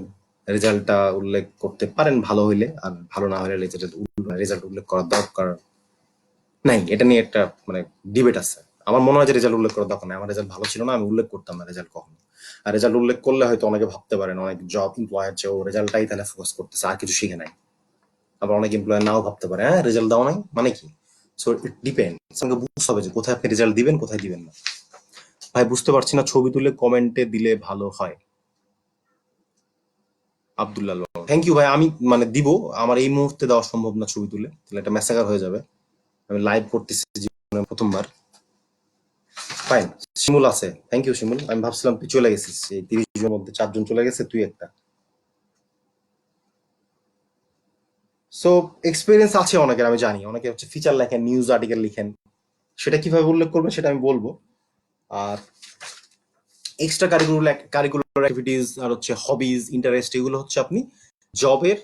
A: রেজাল্টটা উল্লেখ করতে পারেন ভালো হইলে, আর ভালো না হলে রেজাল্ট উল্লেখ করার দরকার নাই। এটা নিয়ে একটা মানে ডিবেট আছে। আমার মনে হয় যে রেজাল্ট উল্লেখ করার দরকার নাই। আমার রেজাল্ট ভালো ছিল না, আমি উল্লেখ করতাম না রেজাল্ট কখনো। আর রেজাল্ট উল্লেখ করলে হয়তো অনেকে ভাবতে পারেন, অনেক জব এমপ্লয়ার যে ও রেজাল্টটাই তাহলে ফোকাস করতেছে, আর কিছু শিখে নাই। আবার অনেক এমপ্লয়ার নাও ভাবতে পারে হ্যাঁ রেজাল্ট দাও নাই মানে কি। সো ইট ডিপেন্ডস, আমাকে বুঝতে হবে যে কোথায় আপনি রেজাল্ট দিবেন, কোথায় দিবেন না। ভাই বুঝতে পারছি না, ছবি তুলে কমেন্টে দিলে ভালো হয়। আব্দুল্লাহ, থ্যাংক ইউ ভাই। আমি মানে দিব, আমার এই মুহূর্তে দেওয়া সম্ভব না ছবি তুলে, তাহলে এটা ম্যাসাকার হয়ে যাবে। আমি লাইভ করতেছি জীবনে প্রথমবার। ফাইন, শিমুল আছে, থ্যাংক ইউ শিমুল। আমি ভাবছিলাম তুই চলে গেছিস, এই 30 জনের মধ্যে 4 জন চলে গেছে, তুই একটা। সো এক্সপিরিয়েন্স আছে অনেকের, আমি জানি অনেকে হচ্ছে ফিচার লেখেন, নিউজ আর্টিকেল লিখেন, সেটা কিভাবে উল্লেখ করবেন সেটা আমি বলবো। আর এক্সট্রা কারিকুলার অ্যাক্টিভিটিস আর হচ্ছে হবিজ, ইন্টারেস্ট, এগুলো হচ্ছে আপনি জবের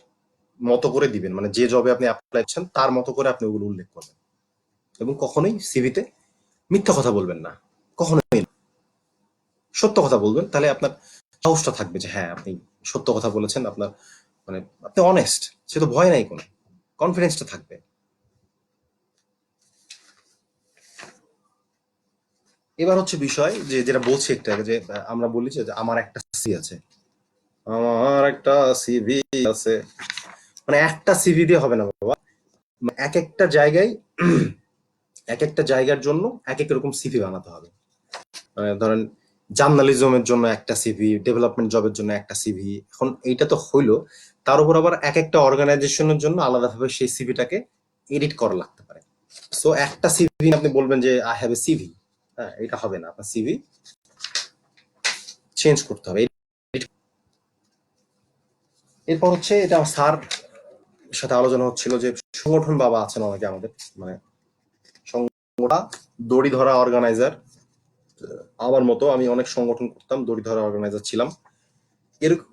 A: মতো করে দিবেন, মানে যে জবে আপনি অ্যাপ্লাই করছেন তার মতো করে আপনি ওগুলো উল্লেখ করবেন। এবং কখনোই সিভিতে মিথ্যা কথা বলবেন না, কখনোই না। সত্য কথা বলবেন, তাহলে আপনার সাহসটা থাকবে যে হ্যাঁ আপনি সত্য কথা বলেছেন, আপনার মানে আপনি অনেস্ট, সে তো ভয় নাই কোনো, কনফিডেন্সটা থাকবে। এবার হচ্ছে বিষয় যে যেটা বলছি একটু আগে, যে আমরা বলি যে আমার একটা সিভি আছে, আমার একটা সিভি আছে, মানে একটা সিভি দিয়ে হবে না বাবা। এক একটা জায়গায় এক একটা জায়গার জন্য এক এক রকম সিভি বানাতে হবে। মানে ধরেন জার্নালিজমের জন্য একটা সিভি, ডেভেলপমেন্ট জবের জন্য একটা সিভি। এখন এইটা তো হইলো, তার উপর আবার এক একটা অর্গানাইজেশনের জন্য আলাদাভাবে সেই সিভিটাকে এডিট করা লাগতে পারে। সো একটা সিভি আপনি বলবেন যে আই হ্যাভ এ সিভি, হ্যাঁ এটা হবে না, আপনার সিভি চেঞ্জ করতে হবে। এরপর হচ্ছে এটা স্যার সাথে আলোচনা হচ্ছিল যে সংগঠন বাবা আছেন অনেকে আমাদের, মানে সংগঠন দড়ি ধরা অর্গানাইজার। আমার মতো আমি অনেক সংগঠন করতাম, দড়ি ধরা অর্গানাইজার ছিলাম।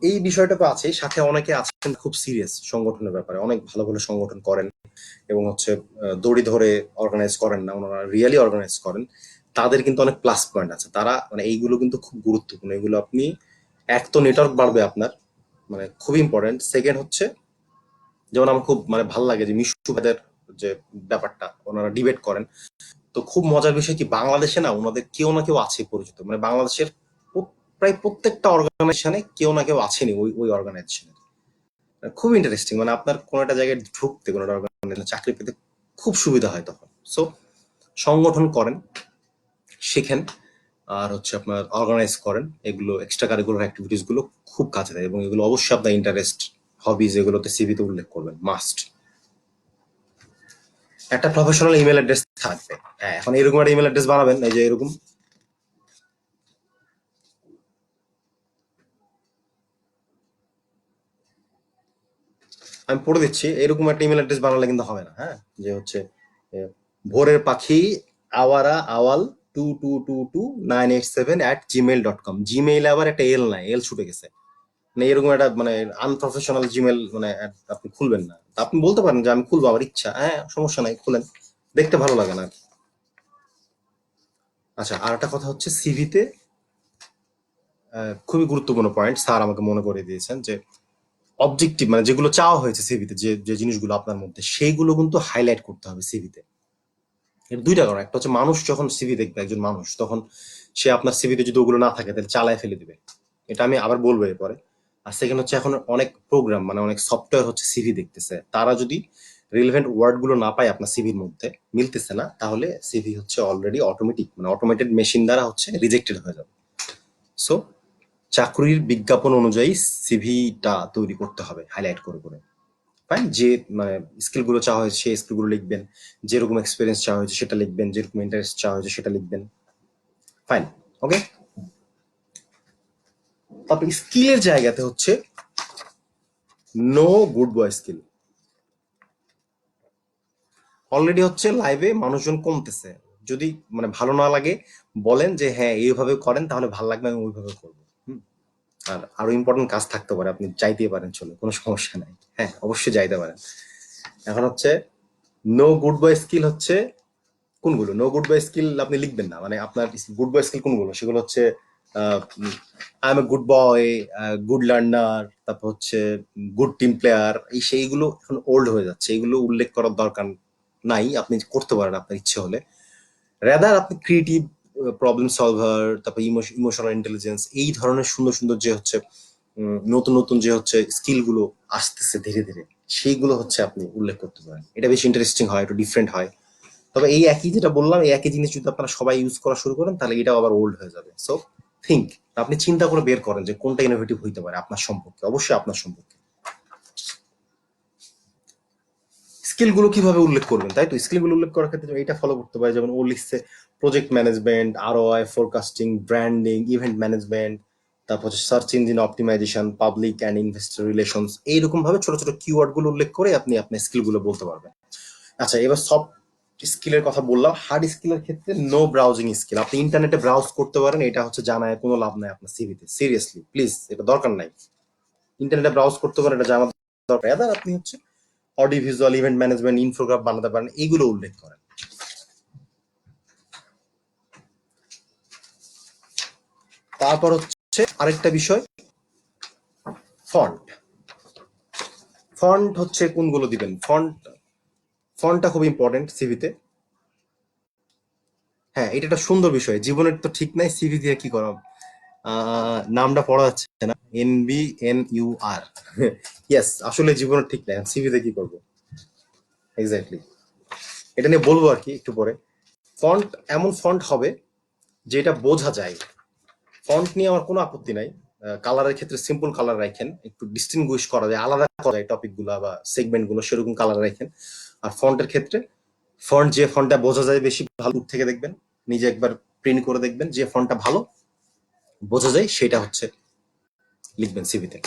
A: এই বিষয়টা তো আছে, সাথে অনেকে আছেন খুব সিরিয়াস সংগঠনের ব্যাপারে, অনেক ভালো ভালো সংগঠন করেন এবং হচ্ছে দড়ি ধরে অর্গানাইজ করেন না, ওনারা রিয়েলি অর্গানাইজ করেন। তাদের কিন্তু অনেক প্লাস পয়েন্ট আছে, তারা মানে এইগুলো কিন্তু খুব গুরুত্বপূর্ণ। এগুলো আপনি এক তো নেটওয়ার্ক বাড়বে আপনার, মানে খুবই ইম্পর্টেন্ট। সেকেন্ড হচ্ছে যেমন আমার খুব মানে ভাল লাগে যে মিশু ভাইদের যে ব্যাপারটা ওনারা ডিবেট করেন, তো খুব মজার বিষয় কি বাংলাদেশে না ওনাদের কেউ না কেউ আছে পরিচিত, মানে বাংলাদেশের প্রায় প্রত্যেকটা অর্গানাইজেশনে কেউ না কেউ আছেনি ওই ওই অর্গানাইজেশনে। খুব ইন্টারেস্টিং, মানে আপনার কোনো একটা জায়গায় ঢুকতে, কোনো একটা অর্গানাইজেশনে চাকরি পেতে খুব সুবিধা হয় তখন। সো সংগঠন করেন, শিখেন, আর হচ্ছে আপনার অর্গানাইজ করেন, এগুলো এক্সট্রা কারিকুলার অ্যাক্টিভিটিস গুলো খুব কাজে দেয়, এবং এগুলো অবশ্যই আপনার ইন্টারেস্ট, হবিজ এগুলোতে সিভিতে উল্লেখ করবেন, মাস্ট। একটা প্রফেশনাল ইমেল অ্যাড্রেস থাকবে। হ্যাঁ, এখন এরকম একটা ইমেল অ্যাড্রেস বানাবেন, এই যে এরকম, আমি পড়ে দিচ্ছি, এরকম একটা ইমেল অ্যাড্রেস বানালে কিন্তু হবে না। হ্যাঁ, যে হচ্ছে ভোরের পাখি আওয়ারা আওয়াল 22222987@gmail.com। জিমেইলে আবার একটা এল নাই, এল ছুটে গেছে, মানে এরকম একটা মানে আনপ্রফেশনাল জিমেল মানে আপনি খুলবেন না। আপনি বলতে পারেন যে আমি খুলবো, আমার ইচ্ছা, হ্যাঁ সমস্যা নাই, খুলেন, দেখতে ভালো লাগে না আর কি। আচ্ছা, আর একটা কথা হচ্ছে সিভিতে খুবই গুরুত্বপূর্ণ পয়েন্ট স্যার আমাকে মনে করে দিয়েছেন, যে অবজেক্টিভ মানে যেগুলো চাওয়া হয়েছে সিভিতে, যে যে জিনিসগুলো আপনার মধ্যে, সেইগুলো কিন্তু হাইলাইট করতে হবে সিভিতে। এর দুইটা কারণ, একটা হচ্ছে মানুষ যখন সিভি দেখবে, একজন মানুষ, তখন সে আপনার সিভিতে যদি ওগুলো না থাকে তাহলে চালায় ফেলে দিবে, এটা আমি আবার বলবো এরপরে। আর সেকেন্ড হচ্ছে এখন অনেক প্রোগ্রাম মানে অনেক সফটওয়্যার হচ্ছে সিভি দেখতেছে, তারা যদি রিলেভেন্ট ওয়ার্ড গুলো না পায় আপনার সিভির মধ্যে, মিলতেছে না, তাহলে সিভি হচ্ছে অলরেডি অটোমেটিক মানে অটোমেটেড মেশিন দ্বারা হচ্ছে রিজেক্টেড হয়ে যাবে। সো চাকরির বিজ্ঞাপন অনুযায়ী সিভিটা তৈরি করতে হবে হাইলাইট করে করে। ফাইন, যে মানে স্কিল গুলো চাওয়া হয়েছে সেই স্কিল গুলো লিখবেন, যেরকম এক্সপিরিয়েন্স চাওয়া হয়েছে সেটা লিখবেন, যেরকম ইন্টারেস্ট চাওয়া হয়েছে সেটা লিখবেন। Fine, okay. তারপর স্কিলের জায়গাতে হচ্ছে no good boy skill. Already হচ্ছে লাইভে মানুষজন কমতেছে, যদি মানে ভালো না লাগে বলেন যে হ্যাঁ এইভাবে করেন তাহলে ভালো লাগবে, আমি ওইভাবে করবো। আর আরো ইম্পর্টেন্ট কাজ থাকতে পারে, আপনি যাইতে পারেন, চলে, কোনো সমস্যা নাই, হ্যাঁ অবশ্যই যাইতে পারেন। এখন হচ্ছে নো গুড বয় স্কিল হচ্ছে কোনগুলো, নো গুড বয় স্কিল আপনি লিখবেন না, মানে আপনার গুড বয় স্কিল কোনগুলো, সেগুলো হচ্ছে I M a good boy, good learner, তারপর হচ্ছে গুড টিম প্লেয়ার, এই সেইগুলো এখন ওল্ড হয়ে যাচ্ছে, এগুলো উল্লেখ করার দরকার নাই, আপনি করতে পারেন আপনার ইচ্ছে হলে। রেদার আপনি ক্রিয়েটিভ, প্রবলেম সলভার, তারপর ইমোশনাল ইন্টেলিজেন্স, এই ধরনের সুন্দর সুন্দর যে হচ্ছে নতুন নতুন যে হচ্ছে স্কিল গুলো আসতেছে ধীরে ধীরে, সেইগুলো হচ্ছে আপনি উল্লেখ করতে পারেন, এটা বেশি ইন্টারেস্টিং হয়, একটু ডিফারেন্ট হয়। তবে এই একই যেটা বললাম, এই একই জিনিস যদি আপনারা সবাই ইউজ করা শুরু করেন তাহলে এটাও আবার ওল্ড হয়ে যাবে। সো থিঙ্ক, আপনি চিন্তা করে বের করেন যে কোনটা ইনোভেটিভ হইতে পারে আপনার সম্পর্কে, অবশ্যই আপনার সম্পর্কে। স্কিল গুলো কিভাবে উল্লেখ করবেন, তাই তো স্কিল গুলো উল্লেখ করার ক্ষেত্রে এটা ফলো করতে পারে, যেমন ও লিখছে project management, ROI forecasting, branding, event management, তারপর হচ্ছে search engine optimisation, public and investor relations, এইরকম ভাবে ছোট ছোট কিওয়ার্ড গুলো উল্লেখ করে আপনি আপনার স্কিল গুলো বলতে পারবেন। আচ্ছা, এবার সফট স্কিলের কথা বললাম। হার্ড স্কিলের ক্ষেত্রে নো ব্রাউজিং স্কিল, আপনি ইন্টারনেটে ব্রাউজ করতে পারেন, এটা হচ্ছে জানায় কোনো লাভ নাই আপনার সিভিতে, সিরিয়াসলি প্লিজ, এটা দরকার নাই। ইন্টারনেটে ব্রাউজ করতে পারেন, এটা জানা দরকার। এবার আপনি হচ্ছে audio visual, event management, infograph বানাতে পারেন, এইগুলো উল্লেখ করেন। তারপর হচ্ছে আরেকটা বিষয়, ফন্ট। ফন্ট হচ্ছে কোনগুলো দিবেন, ফন্টটা খুব ইম্পর্টেন্ট সিভিতে। হ্যাঁ, এটা একটা সুন্দর বিষয়, জীবনের তো ঠিক নাই, সিভি দিয়ে কি করা, নামটা পড়া যাচ্ছে না, NBNUR। ইয়েস, আসলে জীবনের ঠিক নাই, সিভিতে কি করবো, এক্স্যাক্টলি, এটা নিয়ে বলবো আর কি একটু পরে। ফন্ট, এমন ফন্ট হবে যেটা বোঝা যায়। ফন্ট নিয়ে আমার কোনো আপত্তি নাই, কালারের ক্ষেত্রে সিম্পল কালার রাখেন, একটু ডিস্টিংগুইশ করা যায়, আলাদা করা যায় টপিক গুলা বা সেগমেন্ট গুলো, সেরকম কালার রাখেন। আর ফন্টের ক্ষেত্রে ফন্ট, যে ফন্টটা বোঝা যায় বেশি ভালো, দূর থেকে দেখবেন, নিজে একবার প্রিন্ট করে দেখবেন, যে ফন্টটা ভালো বোঝা যায় সেটা হচ্ছে লিখবেন সিভিতে।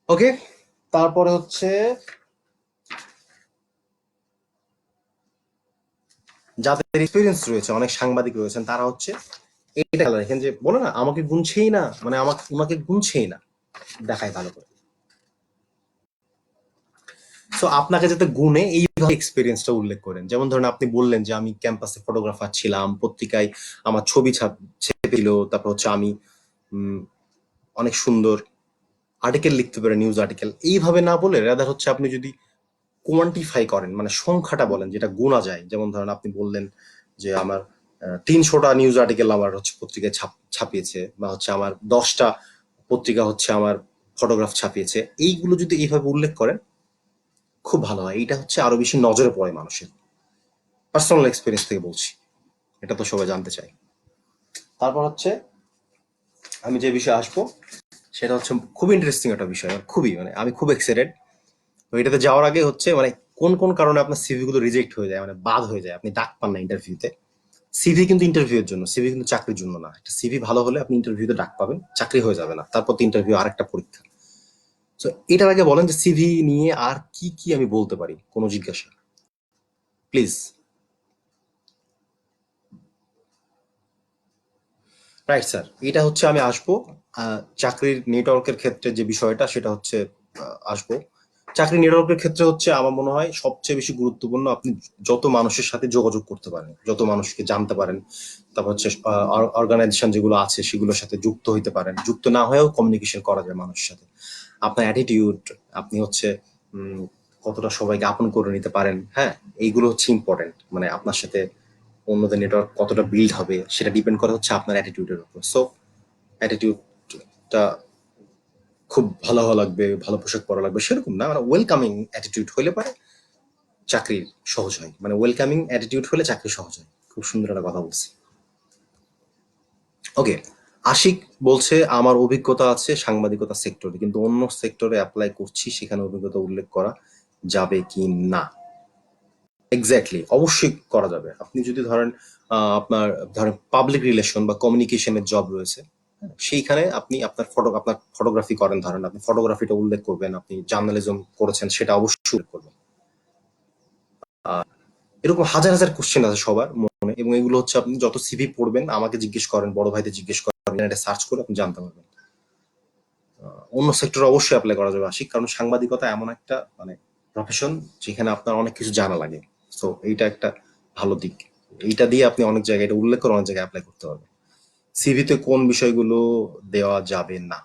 A: ওকে, তারপরে হচ্ছে যাদের এক্সপিরিয়েন্স রয়েছে, অনেক সাংবাদিক রয়েছেন, তারা হচ্ছে এটা লেখেন যে বলে না আমাকে গুনছেই না, মানে আমাকে তোমাকে গুনছেই না, দেখায় ভালো করে। সো আপনাকে যাতে গুনে এইভাবে এক্সপিরিয়েন্সটা উল্লেখ করেন, যেমন ধরেন আপনি বললেন যে আমি ক্যাম্পাসে ফটোগ্রাফার ছিলাম, পত্রিকায় আমার ছবি ছেপেছিল, তারপর হচ্ছে আমি অনেক সুন্দর আর্টিকেল লিখতে পারি, নিউজ আর্টিকেল, এইভাবে না বলে রাদার হচ্ছে আপনি যদি কোয়ান্টিফাই করেন, মানে সংখ্যাটা বলেন যেটা গোনা যায়, যেমন ধরেন আপনি বললেন যে আমার 300টা নিউজ আর্টিকেল আমার হচ্ছে পত্রিকায় ছাপিয়েছে, বা হচ্ছে আমার 10টা পত্রিকা হচ্ছে আমার ফটোগ্রাফ ছাপিয়েছে, এইগুলো যদি এইভাবে উল্লেখ করেন খুব ভালো হয়, এইটা হচ্ছে আরো বেশি নজরে পড়ে মানুষের। পার্সোনাল এক্সপিরিয়েন্স থেকে বলছি, এটা তো সবাই জানতে চায়। তারপর হচ্ছে আমি যে বিষয়ে আসবো সেটা হচ্ছে খুব ইন্টারেস্টিং একটা বিষয়, খুবই, মানে আমি খুব এক্সাইটেড। তো এটাতে যাওয়ার আগে হচ্ছে মানে কোন কোন কারণে আপনার সিভি গুলো রিজেক্ট হয়ে যায়, মানে বাদ হয়ে যায়, আপনি ডাক পান না ইন্টারভিউতে। সিভি কিন্তু ইন্টারভিউর জন্য, সিভি কিন্তু চাকরির জন্য না। একটা সিভি ভালো হলে আপনি ইন্টারভিউতে ডাক পাবেন, চাকরি হয়ে যাবে না, তারপর তো ইন্টারভিউ আরেকটা পরীক্ষা। তো এটার আগে বলেন যে সিভি নিয়ে আর কি কি আমি বলতে পারি, কোনো জিজ্ঞাসা প্লিজ। রাইট স্যার, এটা হচ্ছে আমি আসবো চাকরির নেটওয়ার্কের ক্ষেত্রে যে বিষয়টা সেটা হচ্ছে আসবো। চাকরি নেটওয়ার্কের ক্ষেত্রে হচ্ছে আমার মনে হয় সবচেয়ে বেশি গুরুত্বপূর্ণ আপনি যত মানুষের সাথে যোগাযোগ করতে পারেন, যত মানুষকে জানতে পারেন, তারপর হচ্ছে অর্গানাইজেশন যেগুলো আছে সেগুলোর সাথে যুক্ত হইতে পারেন, যুক্ত না হয়েও কমিউনিকেশন করা যায় মানুষের সাথে। আপনার অ্যাটিটিউড, আপনি হচ্ছে কতটা সবাইকে আপন করে নিতে পারেন, হ্যাঁ, এইগুলো হচ্ছে ইম্পর্টেন্ট। মানে আপনার সাথে অন্যদের নেটওয়ার্ক কতটা বিল্ড হবে সেটা ডিপেন্ড করে হচ্ছে আপনার অ্যাটিটিউডের উপর। সো অ্যাটিটিউডটা খুব ভালো হওয়া লাগবে, ভালো পোশাক পরা লাগবে সেরকম না, মানে ওয়েলকামিং অ্যাটিটিউড হলে পারে চাকরি সহজ হয়, মানে ওয়েলকামিং অ্যাটিটিউড হলে চাকরি সহজ হয়। খুব সুন্দর একটা কথা বলছি। ওকে, আশিক বলছে আমার অভিজ্ঞতা আছে সাংবাদিকতা সেক্টরে, কিন্তু অন্য সেক্টরে অ্যাপ্লাই করছি, সেখানে অভিজ্ঞতা উল্লেখ করা যাবে কি না? এক্স্যাক্টলি, অবশ্যই করা যাবে। আপনি যদি ধরেন আপনার ধরেন পাবলিক রিলেশন বা কমিউনিকেশনের জব রয়েছে, সেইখানে আপনি আপনার ফটোগ্রাফি করেন, ধরেন আপনি ফটোগ্রাফিটা উল্লেখ করবেন, আপনি জার্নালিজম করেছেন সেটা অবশ্যই উল্লেখ করবেন। এরকম হাজার হাজার কোশ্চেন আছে সবার মনে, এবং এগুলো হচ্ছে আপনি যত সিভি পড়বেন, আমাকে জিজ্ঞেস করেন, বড় ভাইদের জিজ্ঞেস করেন, ইন্টারনেটে সার্চ করে আপনি জানতে পারবেন। অন্য সেক্টরে অবশ্যই অ্যাপ্লাই করা যাবে আশিক, কারণ সাংবাদিকতা এমন একটা মানে প্রফেশন যেখানে আপনার অনেক কিছু জানা লাগে। তো এইটা একটা ভালো দিক, এইটা দিয়ে আপনি অনেক জায়গায় এটা উল্লেখ করে অনেক জায়গায় অ্যাপ্লাই করতে পারবেন। সিভিতে কোন বিষয়গুলো দেওয়া যাবে না,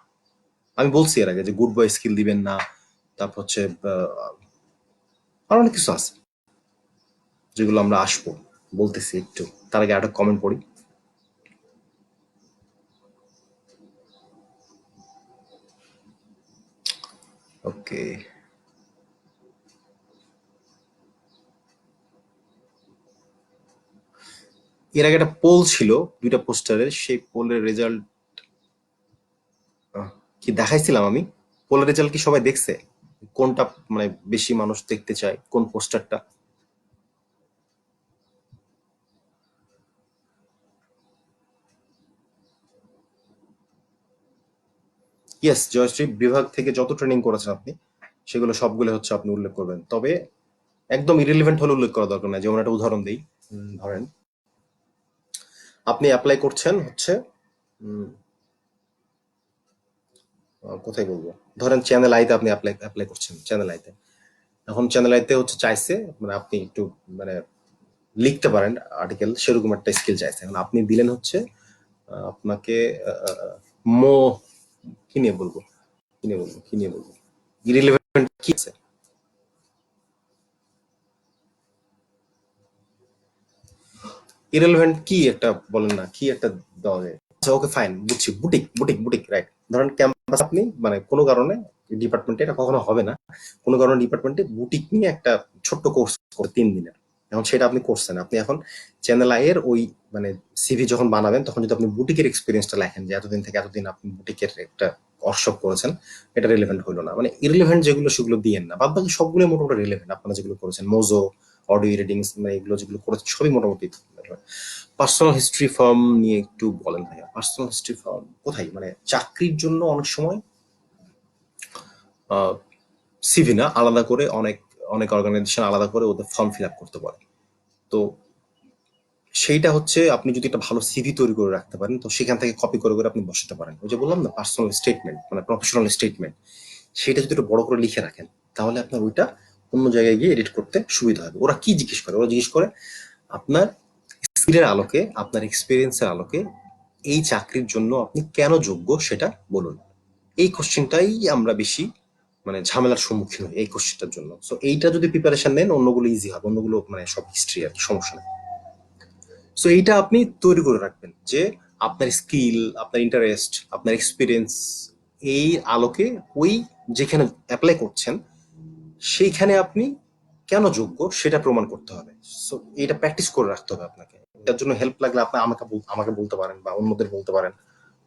A: আমি বলছি এর আগে যে গুড বয় স্কিল দিবেন না, তারপর হচ্ছে আর অনেক কিছু আছে যেগুলো আমরা আসবো বলতেছি একটু। তার আগে একটা কমেন্ট পড়ি। ওকে, এর আগে একটা পোল ছিল, দুইটা পোস্টারের, সেই পোলের রেজাল্ট কি দেখাইছিলাম আমি? পোলের রেজাল্ট কি সবাই দেখছে? কোনটা মানে বেশি মানুষ দেখতে চায়, কোন পোস্টারটা? ইয়েস, জয়শ্রী বিভাগ থেকে যত ট্রেনিং করেছেন আপনি সেগুলো সবগুলো হচ্ছে আপনি উল্লেখ করবেন, তবে একদম ইরিলিভেন্ট হলে উল্লেখ করা দরকার না। যেমন একটা উদাহরণ দিই, ধরেন আপনি অ্যাপ্লাই করছেন হচ্ছে কোথায় বলবো, ধরেন চ্যানেল আইতে আপনি অ্যাপ্লাই করছেন, চ্যানেল আইতে। এখন চ্যানেল আইতে হচ্ছে চাইছে মানে আপনি একটু মানে লিখতে পারেন আর্টিকেল, সেরকম একটা স্কিল চাইছে। এখন আপনি দিলেন হচ্ছে আপনাকে মো কি নিয়ে বলবো, কি নিয়ে বলবো ইরিলেভেন্ট কি আছে, ইরেলেভেন্ট কি একটা বলেন না, কি একটা দেওয়া যায়। আচ্ছা ওকে ফাইন, বুঝছি, বুটিক রাইট। ধরেন ক্যাম্পাস আপনি মানে কোনো কারণে ডিপার্টমেন্টে, এটা কখনো হবে না, কোনো কারণে ডিপার্টমেন্টে বুটিক নিয়ে একটা ছোট্ট কোর্স করে 3 দিনের। এখন সেটা আপনি করছেন, আপনি এখন চ্যানেল আইয়ের ওই মানে সিভি যখন বানাবেন তখন যদি আপনি বুটিকের এক্সপিরিয়েন্সটা লেখেন যে এতদিন থেকে এতদিন আপনি বুটিকের একটা ওয়ার্কশপ করেছেন, এটা রিলেভেন্ট হলো না। মানে ইরিলেভেন্ট যেগুলো সেগুলো দিয়েন না, বাদ বাকি সবগুলো মোটামুটি রিলেভেন্ট। আপনারা যেগুলো করেছেন মোজো, অডিও এডিটিং, মানে এগুলো যেগুলো করেছেন সবই মোটামুটি। পার্সোনাল হিস্ট্রি ফার্ম নিয়ে একটু বলেন ভাইয়া, পার্সোনাল হিস্ট্রি ফার্ম কোথায়, মানে চাকরির জন্য অনেক সময় সিভি না, আলাদা করে অনেক অনেক অর্গানাইজেশন আলাদা করে ওদের ফর্ম ফিল আপ করতে পারে। তো সেইটা হচ্ছে আপনি যদি একটা ভালো সিভি তৈরি করে রাখতে পারেন, তো সেখান থেকে কপি করে করে আপনি বসাতে পারেন। ওই যে বললাম না পার্সোনাল স্টেটমেন্ট মানে প্রফেশনাল স্টেটমেন্ট, সেটা যদি একটু বড় করে লিখে রাখেন তাহলে আপনার ওইটা অন্য জায়গায় গিয়ে এডিট করতে সুবিধা হবে। ওরা কি জিজ্ঞেস করে, ওরা জিজ্ঞেস করে আপনার স্কিলের আলোকে, আপনার এক্সপিরিয়েন্সের আলোকে এই চাকরির জন্য আপনি কেন যোগ্য সেটা বলুন। এই কোশ্চেনটাই আমরা বেশি মানে ঝামেলার সম্মুখীন হই এই কোশ্চেনটার জন্য। সো এইটা যদি প্রিপারেশন নেন অন্যগুলো ইজি হবে, অন্যগুলো মানে সব হিস্ট্রি আর কি, সমস্যা নেই। সো এইটা আপনি তৈরি করে রাখবেন যে আপনার স্কিল, আপনার ইন্টারেস্ট, আপনার এক্সপিরিয়েন্স, এই আলোকে ওই যেখানে অ্যাপ্লাই করছেন সেইখানে আপনি কেন যোগ্য সেটা প্রমাণ করতে হবে। সো এটা প্র্যাকটিস করে রাখতে হবে আপনাকে। এটার জন্য হেল্প লাগলে আপনি আমাকে বলতে পারেন বা অন্যদের বলতে পারেন,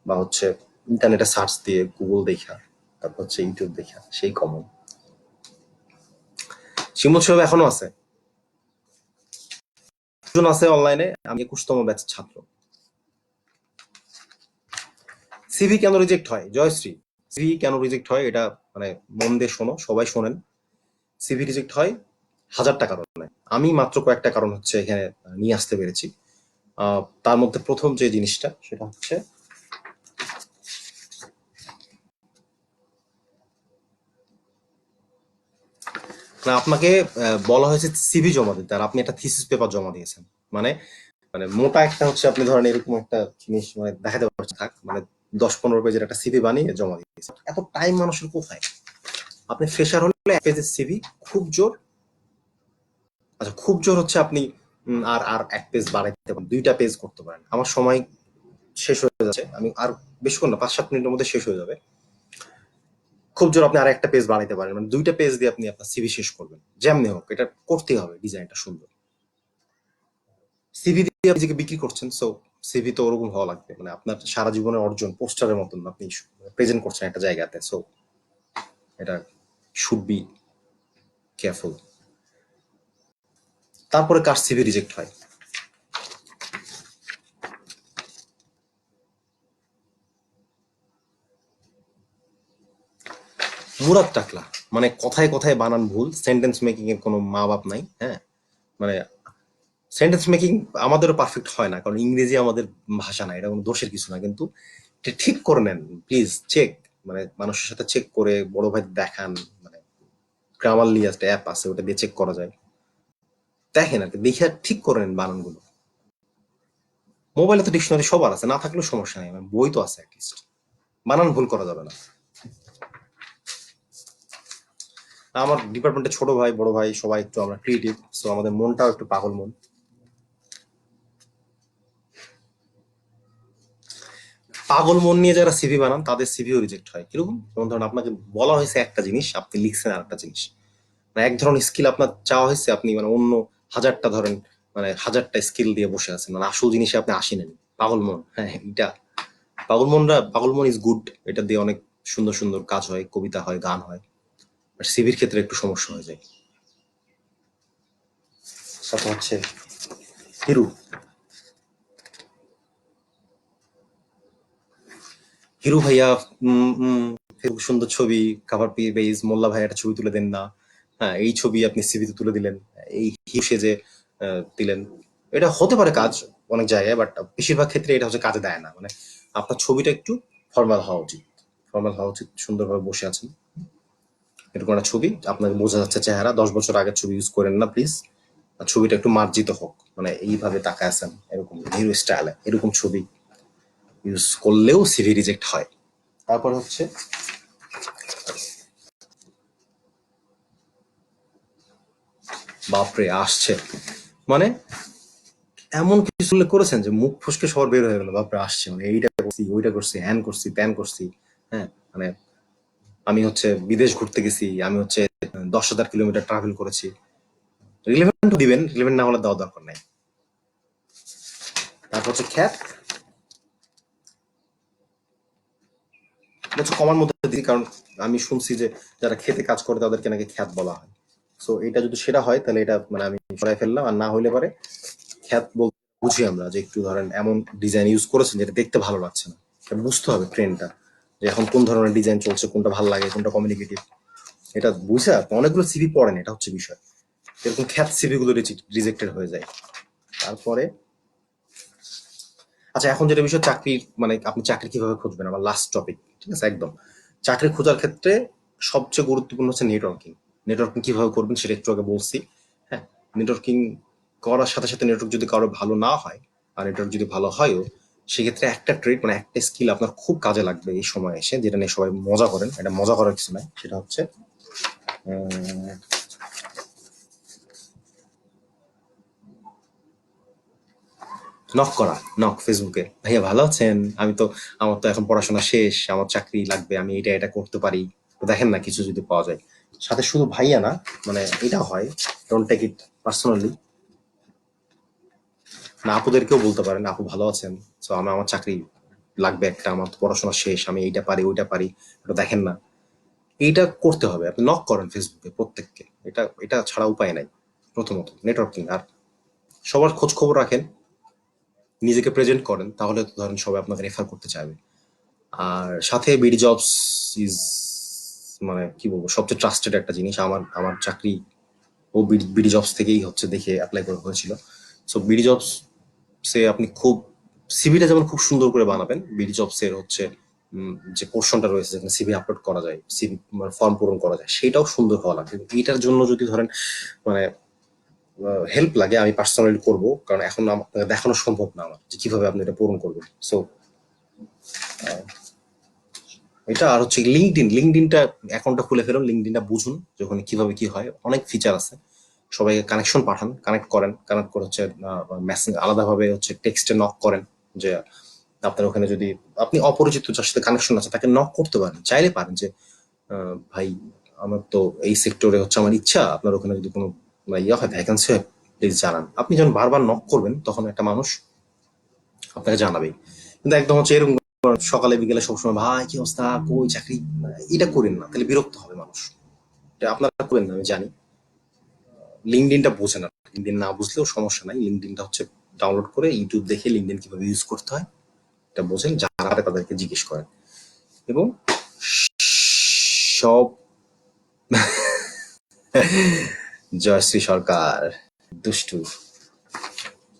A: বা হচ্ছে ইন্টারনেটে সার্চ দিয়ে গুগল দেখা, তারপর হচ্ছে ইউটিউব দেখা, সেই কমন। শিমুল সাহেব এখনো আছে, দুজন আছে অনলাইনে, আমি 21তম ব্যাচ ছাত্র। সিভি কেন রিজেক্ট হয় জয়শ্রী? সিভি কেন রিজেক্ট হয় এটা মানে মন দিয়ে শোনো, সবাই শোনেন। সিভি রিজেক্ট হয় হাজারটা কারণে, আমি মাত্র কয়েকটা কারণ হচ্ছে এখানে নিয়ে আসতে পেরেছি। তার মধ্যে প্রথম যে জিনিসটা সেটা হচ্ছে না, আপনাকে বলা হয়েছে সিভি জমা দিতে, আর আপনি একটা থিসিস পেপার জমা দিয়েছেন। মানে মানে মোটা একটা হচ্ছে আপনি ধরেন এরকম একটা জিনিস মানে দেখাতে পারছেন, থাক মানে 10-15 পেজের একটা সিভি বানিয়ে জমা দিয়েছেন। এত টাইম মানুষের কোথায়? আপনি ফ্রেশার হলে 1 পেজের সিভি খুব জোর, আচ্ছা খুব জোর হচ্ছে আপনি আর আর 1 পেজ বাড়াইতে পারেন, 2টা পেজ করতে পারেন। আমার সময় শেষ হয়ে যাচ্ছে, আমি আর বেশিক্ষণ না, 5-7 মিনিটের মধ্যে শেষ হয়ে যাবে। খুব জোর আপনি আর একটা পেজ বাড়াইতে পারেন, মানে 2টা পেজ দিয়ে আপনি আপনার সিভি শেষ করবেন, যেমনি হোক এটা করতেই হবে, ডিজাইনটা সুন্দর। সিভি দিয়ে আপনি নিজেকে বিক্রি করছেন, সো সিভি তো ওরকম হওয়া লাগবে, মানে আপনার সারা জীবনের অর্জন পোস্টারের মতন আপনি প্রেজেন্ট করছেন একটা জায়গাতে, সো এটা শুড বি কেয়ারফুল। তারপরে কার সিভি রিজেক্ট হয়? মুরাদ টাকলা, মানে কথায় কথায় বানান ভুল, সেন্টেন্স মেকিং এর কোনো মা বাপ নাই। হ্যাঁ, মানে সেন্টেন্স মেকিং আমাদেরও পারফেক্ট হয় না, কারণ ইংরেজি আমাদের ভাষা না, এটা কোনো দোষের কিছু না, কিন্তু এটা ঠিক করে নেন প্লিজ, চেক, মানে মানুষের সাথে চেক করে বড় ভাই দেখান, মানে গ্রামারলি একটা অ্যাপ আছে ওটা দিয়ে চেক করা যায়, দেখেন আর কি, দেখে ঠিক করে নেন বানানগুলো। মোবাইলে তো ডিকশনারি সবার আছে, না থাকলেও সমস্যা নেই, বই তো আছে অ্যাটলিস্ট, বানান ভুল করা যাবে না। আমার ডিপার্টমেন্টে ছোট ভাই বড় ভাই সবাই একটু আমরা ক্রিয়েটিভ, সো আমাদের মনটাও একটু পাগল মন। পাগল মন নিয়ে যারা সিভি বানান তাদের সিভিও রিজেক্ট হয়। কিরকম? যেমন ধরুন আপনাকে বলা হয়েছে একটা জিনিস, আপনি লিখছেন আর একটা জিনিস, মানে এক ধরনের স্কিল আপনার চাওয়া হয়েছে, আপনি মানে অন্য হাজারটা ধরেন, মানে হাজারটা স্কিল দিয়ে বসে আছেন, মানে আসল জিনিসে আপনি আসেন। পাগল মন, হ্যাঁ এটা পাগল মন ইজ গুড, এটা দিয়ে অনেক সুন্দর সুন্দর কাজ হয়, কবিতা হয়, গান হয়, বাট সিভির ক্ষেত্রে একটু সমস্যা হয়ে যায়। তারপর হচ্ছে হিরু, হিরু ভাইয়া খুব সুন্দর ছবি, কাভার পেজ, মোল্লা ভাই একটা ছবি তুলে দেন না। হ্যাঁ, এই ছবি আপনি সিভিতে তুলে দিলেন, এই হিরু সেজে দিলেন। এটা হতে পারে কাজ অনেক জায়গায়, বাট বেশিরভাগ ক্ষেত্রে এটা হচ্ছে কাজে দেয় না। মানে আপনার ছবিটা একটু ফর্মাল হওয়া উচিত, ফর্মাল হওয়া উচিত, সুন্দরভাবে বসে আছেন এরকম একটা ছবি, আপনাকে বোঝা যাচ্ছে চেহারা, 10 বছর আগের ছবি ইউজ করেন না প্লিজ। আর ছবিটা একটু মার্জিত হোক, মানে এইভাবে তাকায় আছেন এরকম হিরো স্টাইলে, এরকম ছবি ইউজ করলেও সিভি রিজেক্ট হয়। তারপর হচ্ছে বাপরে আসছে, মানে এমন কিছু উল্লেখ করেছেন যে মুখ ফসকে সবার বের হয়ে গেল, বাপরে আসছে, মানে এইটা করছি, ওইটা করছি, হ্যান করছি, ত্যান করছি। হ্যাঁ, মানে আমি হচ্ছে বিদেশ ঘুরতে গেছি, আমি হচ্ছে 10,000 কিলোমিটার ট্রাভেল করেছি। রিলেভেন্ট দিবেন, রিলেভেন্ট না হলে দেওয়া দরকার নাই। তারপর হচ্ছে খ্যাত, হচ্ছে কমার মধ্যে দিই, কারণ আমি শুনছি যে যারা খেতে কাজ করে তাদেরকে নাকি খ্যাত বলা হয়। সো এটা যদি সেটা হয় তাহলে এটা মানে আমি সরাই ফেললাম, আর না হইলে পারে খ্যাত বলতে বুঝি আমরা যে একটু ধরেন এমন ডিজাইন ইউজ করেছেন যেটা দেখতে ভালো লাগছে না, এটা বুঝতে হবে ট্রেন্ডটা, যে এখন কোন ধরনের ডিজাইন চলছে, কোনটা ভালো লাগে, কোনটা কমিউনিকেটিভ, এটা বুঝে অনেকগুলো সিভি পড়েন, এটা হচ্ছে বিষয়। এরকম খ্যাত সিভি গুলো রিজেক্টেড হয়ে যায়। তারপরে আচ্ছা, এখন যেটা বিষয় চাকরির, মানে আপনি চাকরি কিভাবে খুঁজবেন, আমার লাস্ট টপিক, ঠিক আছে একদম। চাকরি খোঁজার ক্ষেত্রে সবচেয়ে গুরুত্বপূর্ণ হচ্ছে নেটওয়ার্কিং। নেটওয়ার্কিং কিভাবে করবেন সেটা একটু আগে বলছি। হ্যাঁ, নেটওয়ার্কিং করার সাথে সাথে নেটওয়ার্ক যদি কারো ভালো না হয়, আর নেটওয়ার্ক যদি ভালো হয়ও, সেক্ষেত্রে একটা ট্রেড মানে একটা স্কিল আপনার খুব কাজে লাগবে এই সময় এসে, যেটা নিয়ে সবাই মজা করেন, এটা মজা করার কিছু নাই, সেটা হচ্ছে নক করা, নক ফেসবুকে, ভাইয়া ভালো আছেন, আমি তো, আমার তো এখন পড়াশোনা শেষ, আমার চাকরি লাগবে, আমি এটা এটা করতে পারি, তো দেখেন না কিছু যদি পাওয়া যায়। সাথে শুধু ভাইয়া না, মানে এটা হয় ডোন্ট টেক ইট পার্সোনালি। না, আপুদেরকেও বলতে পারেন, আপু ভালো আছেন, তো আমার চাকরি লাগবে একটা, আমার তো পড়াশোনা শেষ, আমি এইটা পারি ওইটা পারি, এটা দেখেন না। এইটা করতে হবে, আপনি নক করেন ফেসবুকে প্রত্যেককে, এটা এটা ছাড়া উপায় নাই। প্রথমত নেটওয়ার্কিং, আর সবার খোঁজ খবর রাখেন, নিজেকে প্রেজেন্ট করেন, তাহলে তো ধরেন সবাই আপনাকে রেফার করতে চাইবে। আর সাথে বিডি জবস ইজ, মানে কি বলবো, সবচেয়ে ট্রাস্টেড একটা জিনিস। আমার আমার চাকরি ও বিডি জবস থেকেই হচ্ছে দেখে অ্যাপ্লাই করা হয়েছিল। সো বিডি জবস সে আপনি খুব, সিভিটা যেমন খুব সুন্দর করে বানাবেন, বিডি জবস এর হচ্ছে যে পোর্শনটা রয়েছে যেখানে সিভি আপলোড করা যায়, সিভি ফর্ম পূরণ করা যায়, সেটাও সুন্দর হওয়া লাগবে। এইটার জন্য যদি ধরেন মানে হেল্প লাগে, আমি পার্সোনালি করব, কারণ এখন আপনাকে দেখানো সম্ভব না আমার যে কিভাবে আপনি এটা পূরণ করবেন। সো এটা আর হচ্ছে লিঙ্কডিনটা অ্যাকাউন্টটা খুলে ফেলুন, লিঙ্কডিনটা বুঝুন যখন কিভাবে কি হয়, অনেক ফিচার আছে। সবাইকে কানেকশন পাঠান, কানেক্ট করেন, কানেক্ট করে হচ্ছে মেসেজ আলাদাভাবে হচ্ছে টেক্সটে নক করেন, যে আপনার ওখানে যদি আপনি অপরিচিত যার সাথে কানেকশন আছে তাকে নক করতে পারেন, চাইলে পারেন যে ভাই আমার তো এই সেক্টরে হচ্ছে আমার ইচ্ছা, আপনার ওখানে যদি কোনো ইয়ে হয়, ভ্যাকেন্সি হয়, প্লিজ জানান। আপনি যখন বারবার নক করবেন তখন একটা মানুষ আপনাকে জানাবেই। কিন্তু একদম হচ্ছে এরকম সকালে বিকেলে সবসময় ভাই কি অবস্থা, কই চাকরি, এটা করেন না, তাহলে বিরক্ত হবে মানুষ। এটা আপনারা করেন না আমি জানি। লিঙ্কডিনটা বোঝেন না, লিঙ্কডিন না বুঝলেও সমস্যা নাই, লিঙ্কডিনটা হচ্ছে ডাউনলোড করে ইউটিউব দেখে লিঙ্কডিন কিভাবে ইউজ করতে হয় এটা বোঝেন, যারা পারে তাদেরকে জিজ্ঞেস করেন। এবং সব জয়শ্রী সরকার দুষ্টু,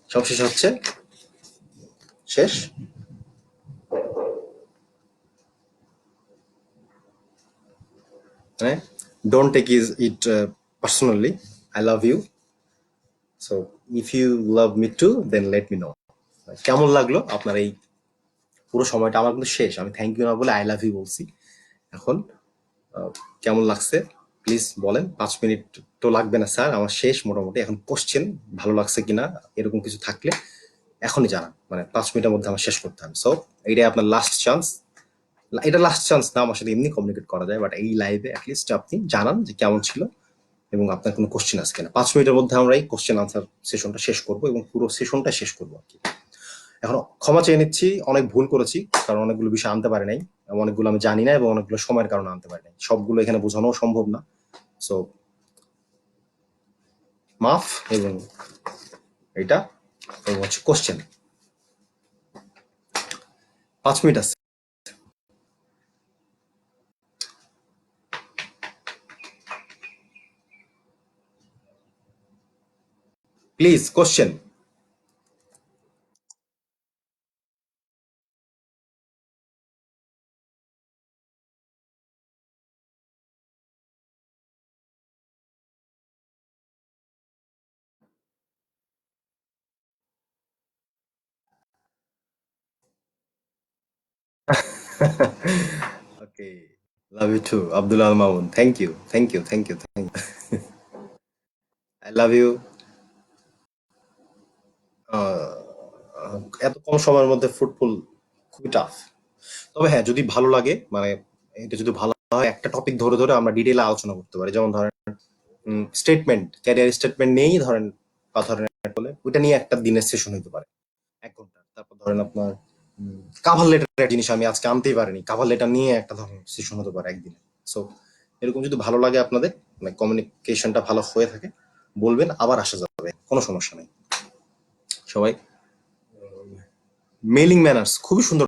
A: সবশেষ হচ্ছে শেষ, মানে don't take it personally, I love you, so if you love me too then let me know. কেমন লাগলো আপনার এই পুরো সময়টা? আমার কিন্তু শেষ, আমি থ্যাংক ইউ না বলে আই লাভ ইউ বলছি। এখন কেমন লাগছে প্লিজ বলেন। 5 মিনিট তো লাগবে না স্যার, আমার শেষ মোটামুটি। এখন কোশ্চেন ভালো লাগছে কিনা এরকম কিছু থাকলে এখনই জানান, মানে 5 মিনিটের মধ্যে আমার শেষ করতে হবে। সো এইটাই আপনার লাস্ট চান্স। এটা লাস্ট চান্স না, আমার সাথে এমনি কমিউনিকেট করা যায়, বাট এই লাইভে অ্যাটলিস্ট আপনি জানান যে কেমন ছিল এবং আপনার কোনো কোশ্চেন আছে কিনা। 5 মিনিটের মধ্যে আমরা এই কোশ্চেন আনসার সেশনটা শেষ করবো এবং পুরো সেশনটা শেষ করবো আর কি। এখন ক্ষমা চেয়ে নিচ্ছি, অনেক ভুল করেছি, কারণ অনেকগুলো বিষয় আনতে পারি নাই, অনেকগুলো আমি জানি না এবং অনেকগুলো সময়ের কারণে আনতে পারি নাই, সবগুলো এখানে বোঝানো সম্ভব না। সো মাফ। এবং এটা এবং হচ্ছে কোশ্চেন 5 মিনিট আছে, please question. Okay, love you too Abdul Al Mamun, thank you thank you thank you thank you, I love you. এত কম সময়ের মধ্যে ফ্রুটফুল খুবই টাফ। তবে হ্যাঁ, যদি ভালো লাগে, মানে এটা যদি ভালো হয়, একটা টপিক ধরে ধরে আমরা ডিটেইলে আলোচনা করতে পারি। যেমন ধরেন স্টেটমেন্ট, ক্যারিয়ার স্টেটমেন্ট নিয়েই ধরেন, বা ধরেন বলে ওইটা নিয়ে একটা দিনের সেশন হতে পারে 1 ঘন্টা। তারপর ধরেন আপনার কাভার লেটার জিনিস আমি আজকে আনতেই পারিনি, কাভার লেটার নিয়ে একটা ধরেন সেশন হতে পারে একদিনে। সো এরকম যদি ভালো লাগে আপনাদের, মানে কমিউনিকেশনটা ভালো হয়ে থাকে, বলবেন, আবার আসা যাবে, কোনো সমস্যা নেই। সবাই মেলিং ম্যানার্স খুবই সুন্দর